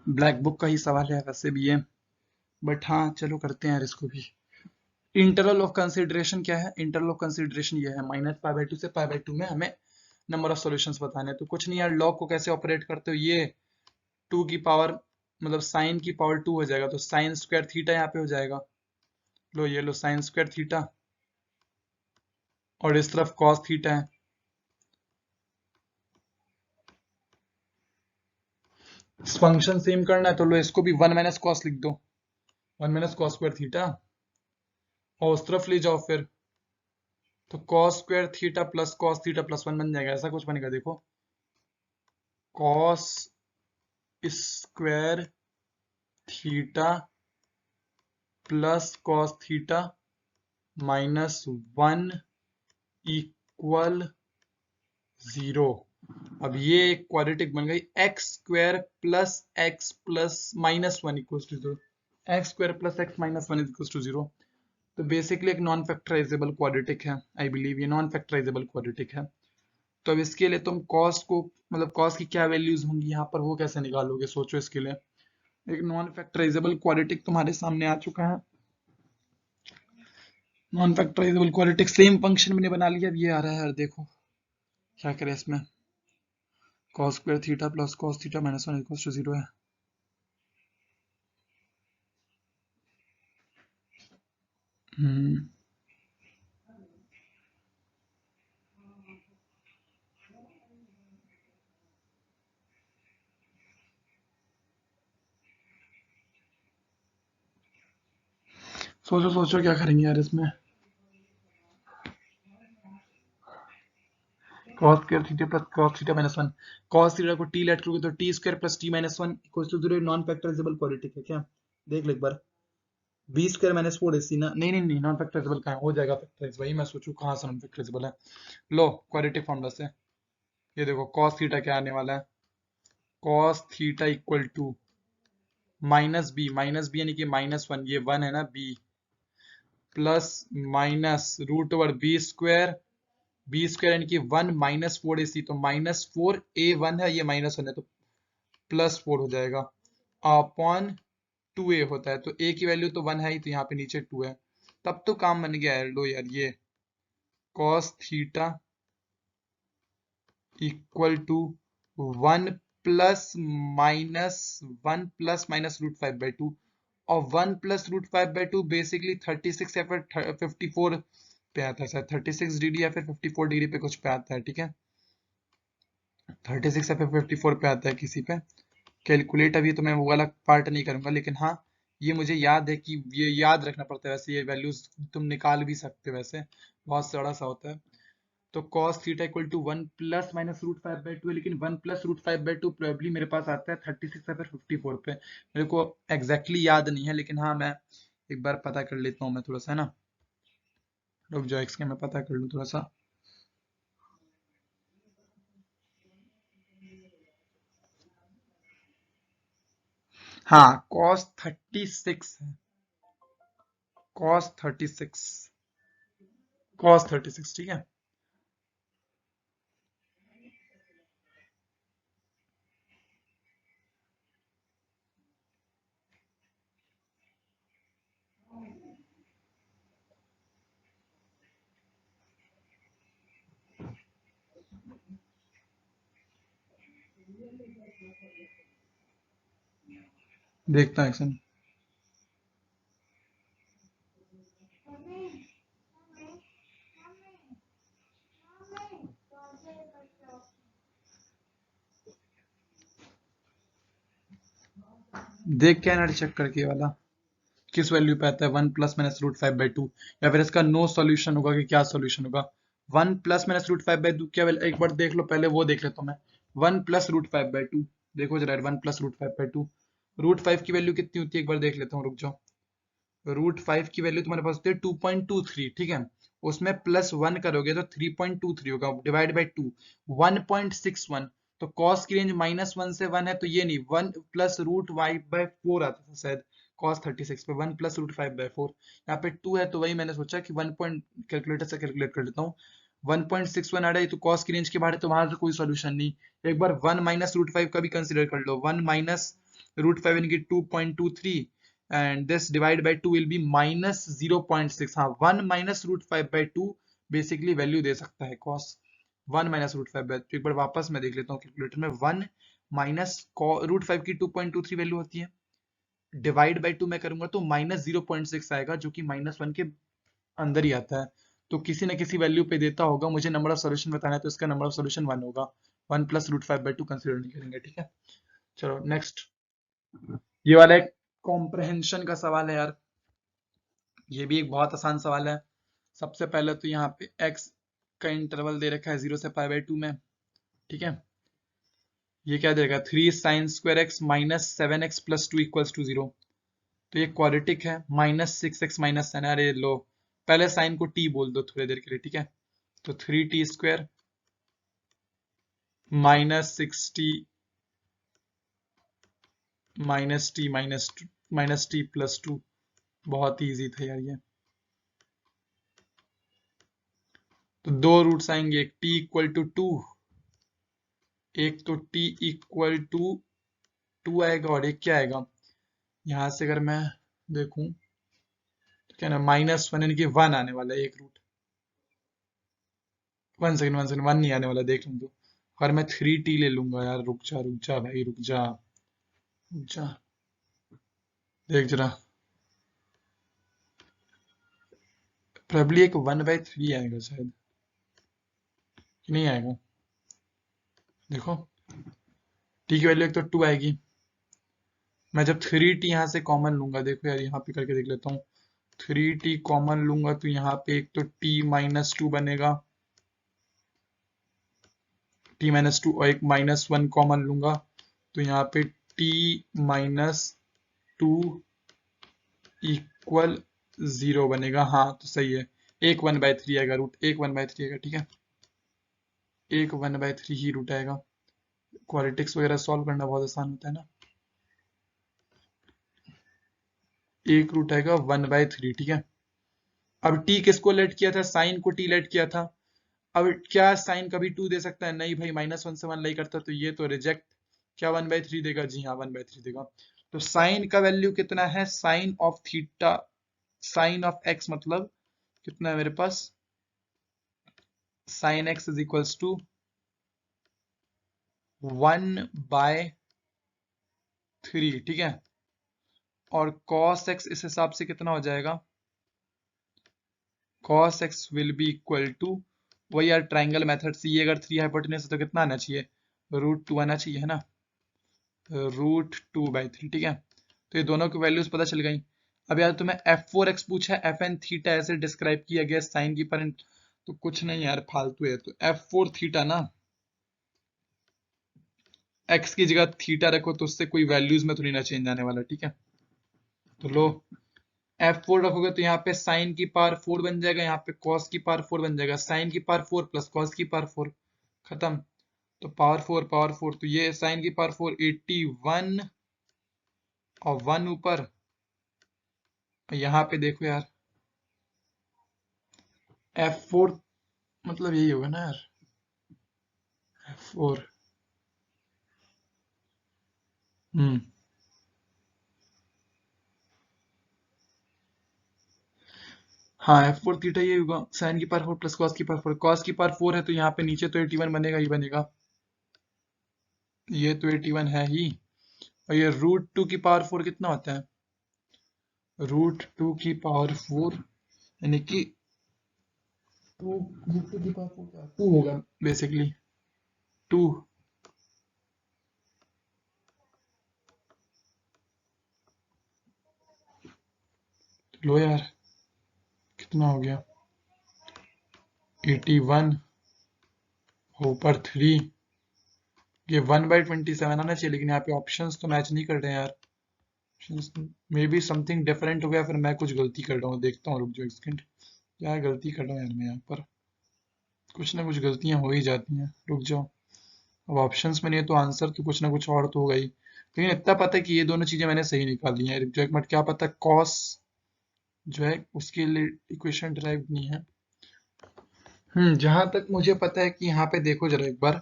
A: ब्लैक बुक का ही सवाल है वैसे भी ये, बट हाँ चलो करते हैं यार इसको भी। इंटरवल ऑफ कंसिडरेशन क्या है? इंटरवल ऑफ कंसिडरेशन ये है -π/2 से π/2 में हमें नंबर ऑफ सॉल्यूशंस बताने हैं। तो कुछ नहीं यार, लॉग को कैसे ऑपरेट करते हो, ये 2 की पावर मतलब साइन की पावर 2 हो जाएगा, तो साइन स्क्वायर थीटा यहाँ पे हो जाएगा। लो ये लो साइन स्क्वायर थीटा, और इस तरफ कॉस थीटा है। फंक्शन सेम करना है तो लो इसको भी 1 माइनस कॉस लिख दो, 1 माइनस कॉस स्क्वायर थीटा, और उस तरफ ले जाओ फिर, तो cos square theta plus cos theta plus 1 बन जाएगा, ऐसा कुछ बनेगा देखो, cos square theta plus cos theta minus 1 equal 0। अब ये एक क्वाड्रेटिक बन गई, x square plus x plus minus 1 equal to 0, x square plus x minus 1 equal to 0। तो बेसिकली एक नॉन फैक्टराइजेबल क्वाड्रेटिक है, आई बिलीव ये नॉन फैक्टराइजेबल क्वाड्रेटिक है। तो अब इसके लिए तुम कॉस को मतलब कॉस की क्या वैल्यूज होंगी यहाँ पर वो कैसे निकालोगे, सोचो इसके लिए। एक नॉन फैक्टराइजेबल क्वाड्रेटिक तुम्हारे सामने आ चुका है, non factorisable quadratic same function मैंने बना लिया। अब ये आ रहा है यार, देखो क्या करें इसमें, cos square theta plus cos theta minus 1 equal to 0 है। हम्म सोचो सोचो क्या करेंगे यार इसमें, cos square theta plus cos theta minus 1, cos theta को t लेट करोगे तो t square plus t minus 1 equal to 0, non factorisable quadratic है क्या? देख लो एक बार, बी स्क्वायर माइनस 4ac ना, नहीं नहीं नहीं, नॉन फैक्टराइजेबल कहाँ है, हो जाएगा फैक्टराइज, वही मैं सोचूं कहाँ से नॉन फैक्टराइजेबल है। लो क्वाड्रेटिक फॉर्मूला से ये देखो, cos थीटा क्या आने वाला है, cos थीटा इक्वल टू माइनस बी यानी कि -1, ये 1 है ना B, plus minus root over B square यानी कि 1 - 4ac, तो -4a1 है, ये -1 है तो +4 हो जाएगा, अपॉन 2a होता है, तो a की वैल्यू तो 1 है ही, तो यहाँ पे नीचे 2 है, तब तो काम बन गया है। लो यार ये cos थीटा इक्वल टू 1 प्लस माइनस √5/2, और 1 + √5/2 बेसिकली 36 या फिर 54 पे आता है, शायद 36 डिग्री या फिर 54 डिग्री पे कुछ पे आता है, ठीक है, 36 या फिर 54 पे आता है किसी पे। कैलकुलेट अभी तो मैं वो वाला पार्ट नहीं करूंगा, लेकिन हाँ ये मुझे याद है कि ये याद रखना पड़ता है, वैसे ये वैल्यूज तुम निकाल भी सकते हो, वैसे बहुत सड़ा सा होता है। तो cos थीटा इक्वल टू 1 +-√5/2 है, लेकिन 1 +√5/2 प्रोबेबली मेरे पास आता है 36 या फिर 54 पे, मेरे को एग्जैक्टली याद नहीं है, लेकिन हाँ मैं एक बार पता कर लेता हूँ मैं थोड़ा सा, है ना, रुक जाओ इसके मैं पता कर लूँ थोड़ा सा। हाँ cos 36 ठीक है। देखता है एक्शन, देख क्या ना चेक करके ये वाला, किस वैल्यू पे आता है, 1 + -√5/2, या फिर इसका नो सॉल्यूशन होगा कि क्या सॉल्यूशन होगा। 1 + -√5/2 क्या वैल्यू, एक बार देख लो, पहले वो देख लेता हूँ मैं। 1 + √5/2, देखो जरा 1 + √5/2, √5 की वैल्यू कितनी होती है एक बार देख लेता हूँ, रुक जाओ। √5 की वैल्यू तुम्हारे पास होती है 2.23, ठीक है। उसमें +1 करोगे तो 3.23 होगा, डिवाइड बाई 2, 1.61। तो कॉस की रेंज -1 से 1 है, तो ये नहीं, 1 +√5/4 आता था शायद cos 36 पे, 1 +√5/4, यहाँ पे 2 है, तो वही मैंने सोचा कि 1 पॉइंट कैलकुलेटर से कैलकुलेट कर लेता हूँ। 1.61 आ रहा है तो कॉस की रेंज के बाहर है, तो वहां से कोई सॉल्यूशन नहीं। एक बार 1 -√5 का भी कंसिडर कर लो, 1 -√5 यानी कि 2.23, and this divided by 2 will be -0.6। हाँ, 1 -√5/2 बेसिकली वैल्यू दे सकता है cos 1 -√5/2। तो एक बार वापस मैं देख लेता हूँ कैलकुलेटर में, 1 -√5 की 2.23 वैल्यू होती है, डिवाइड बाई 2 मैं करूंगा तो -0.6 आएगा, जो कि -1 के अंदर ही आता है। तो किसी न किसी वैल्यू पे देता होगा, मुझे नंबर ऑफ सॉल्यूशन बताना है, तो इसका नंबर ऑफ सॉल्यूशन 1 होगा। 1 +√5/2 कंसिडर नहीं करेंगे, ठीक है। चलो नेक्स्ट, ये वाला एक कॉम्प्रहेंशन का सवाल है यार, ये भी एक बहुत आसान सवाल है। सबसे पहले तो यहाँ पे x का इंटरवल दे रखा है 0 से π/2 में, ठीक है। ये क्या देगा, 3 sin² x -7x + 2 = 0। तो ये क्वाड्रेटिक है, -6x -10, अरे लो, पहले साइन को t बोल दो थोड़ी देर के लिए, ठीक है। तो 3t² -6t -t + 2, बहुत ही ईजी था यार ये। तो दो रूट्स आएंगे, एक t = 2, एक तो t = 2 आएगा, और एक क्या आएगा, यहां से अगर मैं देखूं तो क्या ना, -1 यानी कि 1 आने वाला है एक रूट। 1 सेकंड 1 नहीं आने वाला, देख लूं तो। अगर मैं 3t ले लूंगा यार, रुक जा भाई, रुक जा, देख जरा, प्रोबेबली एक 1/3 आएगा शायद, कि नहीं आएगा। देखो t की वैल्यू एक तो 2 आएगी, मैं जब 3t यहाँ से कॉमन लूंगा, देखो यार यहाँ पे करके देख लेता हूँ, 3t कॉमन लूंगा तो यहाँ पे एक तो t -2 बनेगा, t-2, और एक -1 कॉमन लूंगा तो यहाँ पे t-2 = 0 बनेगा। हाँ तो सही है, एक 1/3 आएगा, रूट एक 1/3 आएगा, ठीक है, एक 1/3 ही रूट आएगा। क्वाड्रेटिक्स वगैरह सॉल्व करना बहुत आसान होता है ना। एक रूट आएगा 1/3, ठीक है। अब t किसको लेट किया था, साइन को t लेट किया था। अब क्या साइन कभी 2 दे सकता है, नहीं भाई, -1 से 1 लाई करता, तो ये तो रिजेक्ट। क्या 1/3 देगा, जी हाँ 1/3 देगा। तो साइन का वैल्यू कितना है, sine of theta, sine of x मतलब कितना है मेरे पास, साइन x = 1/3, ठीक है। और cos x इस हिसाब से कितना हो जाएगा, cos x will be equal to, वही यार ट्राइंगल मेथड से, ये अगर 3 हाइपोटेनस है तो कितना आना चाहिए, √2 आना चाहिए, है ना, √2/3, ठीक है। तो ये दोनों की वैल्यूज पता चल गई। अब यार तुम्हें f4x पूछा है, fn थीटा ऐसे डिस्क्राइब किया गया साइन की परंट, तो कुछ नहीं यार, फालतू है, तो f4 थीटा ना, x की जगह थीटा रखो तो उससे कोई वैल्यूज में थोड़ी ना चेंज आने वाला, ठीक है। तो लो, f4 रखोगे तो यहाँ पे साइन की पावर 4 बन जाएगा, यहाँ पे cos की पावर 4 बन जाएगा, साइन की पावर 4 प्लस cos की पावर 4, खत्म। तो पावर 4, तो ये साइन की पावर 4 81, और 1 ऊपर, यहाँ पे देखो यार, f4 मतलब यही होगा ना यार, f4, हाँ f4 थीटा ये होगा, साइन की पावर 4 प्लस cos की पावर 4, cos की पावर 4 है तो यहाँ पे नीचे तो 81 बनेगा ही बनेगा, ये तो 81 है ही। और ये √2 की पावर 4 कितना होता है, √2 की पावर 4 यानी कि 2, √2 की पावर 4 क्या 2 होगा बेसिकली, 2, लो यार, कितना हो गया, 81 ऊपर 3, ये 1/27 आना चाहिए, लेकिन यहाँ पे ऑप्शंस तो मैच नहीं कर रहे हैं यार। मे बी समथिंग डिफरेंट हो गया, फिर मैं कुछ गलती कर रहा हूँ, देखता हूँ, रुक जाओ एक सेकंड। क्या गलती कर रहा हूँ यार मैं यहाँ पर, कुछ ना कुछ गलतियां हो ही जाती हैं, रुक जाओ। अब ऑप्शंस में नहीं है तो आंसर तो कुछ ना कुछ और तो होगा ही, लेकिन इतना पता है कि ये दोनों चीजें मैंने सही निकाली हैं। रुक जाओ एक मिनट, क्या पता कॉस जो है उसके लिए इक्वेशन डिराइव नहीं है। जहां तक मुझे पता है कि यहाँ पे देखो जरा एक बार,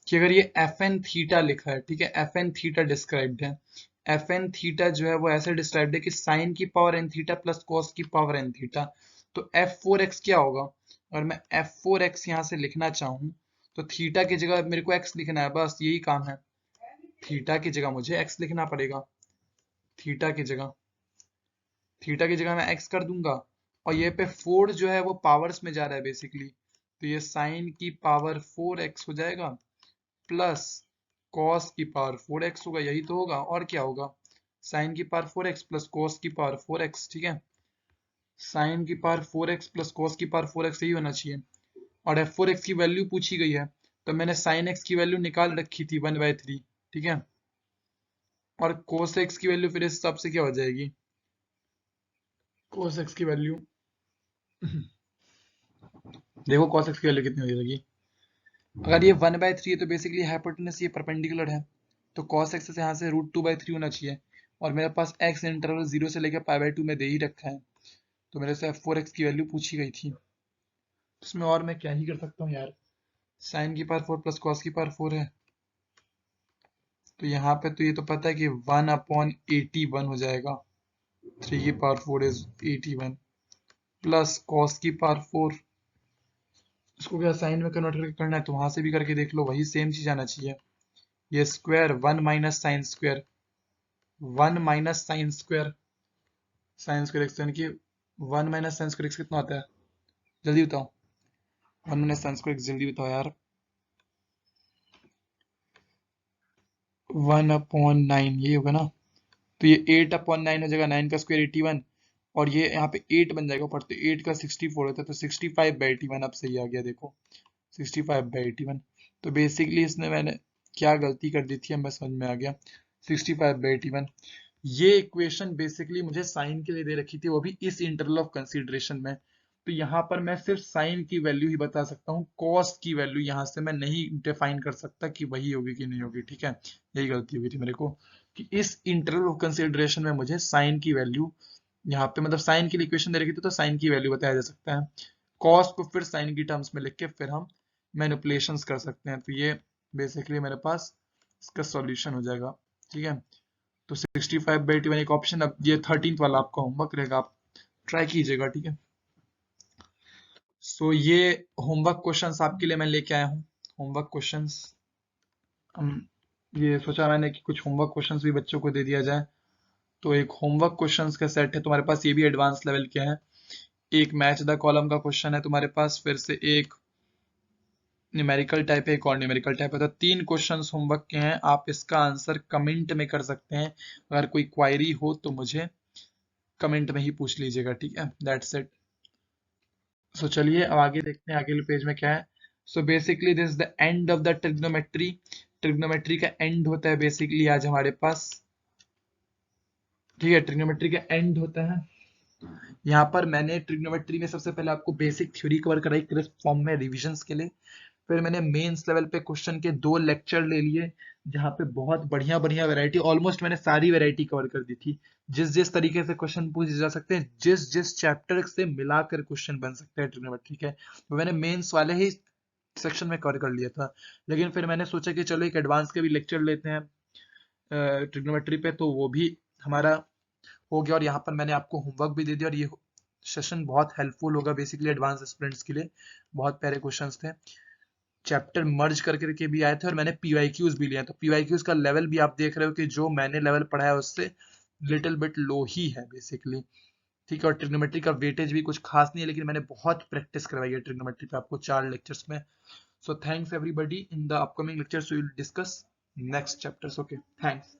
A: कि अगर ये एफ एन थीटा लिखा है, ठीक है, एफ एन थीटा डिस्क्राइब्ड है, एफ एन थीटा जो है वो ऐसे डिस्क्राइब्ड है कि साइन की power N theta plus cos की पावर एन थीटा, तो एफ फोर एक्स क्या होगा। अगर मैं एफ फोर एक्स यहाँ से लिखना चाहूँ तो थीटा की जगह मेरे को एक्स लिखना है, बस यही काम है। थीटा की जगह मुझे एक्स लिखना पड़ेगा, थीटा की जगह, थीटा की जगह मैं एक्स कर दूंगा, और ये पे फोर जो है वो पावर्स में जा रहा है बेसिकली, तो ये साइन की पावर फोर एक्स हो जाएगा प्लस कॉस की पावर फोर एक्स होगा, यही तो होगा और क्या होगा, साइन की power four x plus cos की पावर फोर एक्स, ठीक है, साइन की power four x plus cos की पावर फोर एक्स, यही होना चाहिए। और एफ फोर एक्स की वैल्यू पूछी गई है, तो मैंने साइन एक्स की वैल्यू निकाल रखी थी 1/3, ठीक है, और कोस एक्स की वैल्यू फिर इस हिसाब से क्या हो जाएगी, कोस एक्स की वैल्यू देखो कॉस एक्स की वैल्यू कितनी हो जाएगी, अगर ये 1/3 है तो बेसिकली हाइपोटेनस ये परपेंडिकुलर है, तो cos x से यहाँ से √2/3 होना चाहिए, और मेरे पास x इंटरवल 0 से लेकर π/2 में दे ही रखा है, तो मेरे से f4x की वैल्यू पूछी गई थी, इसमें और मैं क्या ही कर सकता हूँ यार, साइन की पावर 4 प्लस कॉस की पावर 4 है, तो यहाँ पे तो ये तो पता है कि 1/81 हो जाएगा, 3 की पावर 4 इज 81 प्लस कॉस की पावर 4, इसको क्या साइन में कन्वर्ट करके करना है तो वहां से भी करके देख लो, वही सेम चीज आना चाहिए, ये square 1 minus sine square, 1 minus sine square, sign square x यानी कि 1 माइनस साइन स्क्वायर एक्स कितना होता है, जल्दी बताओ, 1 माइनस साइन स्क्वायर एक्स, जल्दी बताओ यार, 1/9 यही होगा ना, तो ये 8/9 हो जाएगा, 9 का स्क्वायर 81, और ये यहाँ पे 8 बन जाएगा ऊपर, तो 8 का 64 होता है, तो 65/81 अब सही आ गया, देखो 65/81, तो बेसिकली इसने मैंने क्या गलती कर दी थी हमें समझ में आ गया, 65/81, ये इक्वेशन बेसिकली मुझे साइन के लिए दे रखी थी, वो भी इस इंटरवल ऑफ कंसीडरेशन में, तो यहाँ पर मैं सिर्फ साइन की वैल्यू ही बता सकता हूँ, कॉस की वैल्यू यहाँ से मैं नहीं डिफाइन कर सकता कि वही होगी कि नहीं होगी, ठीक है, यही गलती हुई थी मेरे को, कि इस इंटरवल ऑफ कंसीडरेशन में मुझे साइन की वैल्यू यहाँ पे, मतलब साइन की इक्वेशन दे रखी थी तो साइन की वैल्यू बताया जा सकता है, कॉस को फिर साइन की टर्म्स में लिख के फिर हम मैनिपुलेशंस कर सकते हैं, तो ये बेसिकली मेरे पास इसका सॉल्यूशन हो जाएगा, ठीक है, तो 65/81 एक ऑप्शन, अब ये 13th वाला आपका होमवर्क रहेगा, आप ट्राई कीजिएगा, ठीक है। सो ये होमवर्क क्वेश्चंस आपके लिए मैं लेके आया हूँ, होमवर्क क्वेश्चंस, हम ये सोचा मैंने कि कुछ होमवर्क क्वेश्चंस भी बच्चों को दे दिया जाए, तो एक होमवर्क क्वेश्चंस का सेट है तुम्हारे पास, ये भी एडवांस लेवल के हैं, एक मैच द कॉलम का क्वेश्चन है तुम्हारे पास, फिर से एक न्यूमेरिकल टाइप है, एक और न्यूमेरिकल टाइप है, तो 3 क्वेश्चंस होमवर्क के हैं, आप इसका आंसर कमेंट में कर सकते हैं, अगर कोई क्वायरी हो तो मुझे कमेंट में ही पूछ लीजिएगा, ठीक है, दैट्स इट। सो चलिए अब आगे देखते हैं आगे पेज में क्या है। So basically this is the end of the trigonometry, trigonometry का एंड होता है बेसिकली आज हमारे पास, ठीक है, ट्रिग्नोमेट्री का एंड होता है, यहाँ पर मैंने ट्रिग्नोमेट्री में सबसे पहले आपको बेसिक थ्योरी कवर कराई क्रिस्प फॉर्म में रिविजन्स के लिए, फिर मैंने मेंस लेवल पे क्वेश्चन के 2 लेक्चर ले लिए, जहाँ पे बहुत बढ़िया बढ़िया वैरायटी, ऑलमोस्ट मैंने सारी वैरायटी कवर कर दी थी, जिस जिस तरीके से क्वेश्चन पूछे जा सकते हैं, जिस जिस चैप्टर से मिलाकर क्वेश्चन बन सकते हैं ट्रिग्नोमेट्री के, वो मैंने मेंस वाले ही सेक्शन में कवर कर लिया था, लेकिन फिर मैंने सोचा कि चलो एक एडवांस के भी लेक्चर लेते हैं ट्रिग्नोमेट्री पे, तो वो भी हमारा हो गया, और यहाँ पर मैंने आपको होमवर्क भी दे दिया, और ये सेशन बहुत हेल्पफुल होगा बेसिकली एडवांस एस्पिरेंट्स के लिए, बहुत प्यारे क्वेश्चंस थे, चैप्टर मर्ज करके के भी आए थे, और मैंने पीवाईक्यूज भी लिए, तो पीवाईक्यूज का लेवल भी आप देख रहे हो कि जो मैंने लेवल पढ़ा है उससे लिटिल बिट लो ही है बेसिकली, ठीक है, और ट्रिग्नोमेट्री का वेटेज भी कुछ खास नहीं है, लेकिन मैंने बहुत प्रैक्टिस करवाई है ट्रिग्नोमेट्री पे आपको 4 लेक्चर्स में। So thanks everybody, in the upcoming lectures we will discuss next chapters, okay, thanks.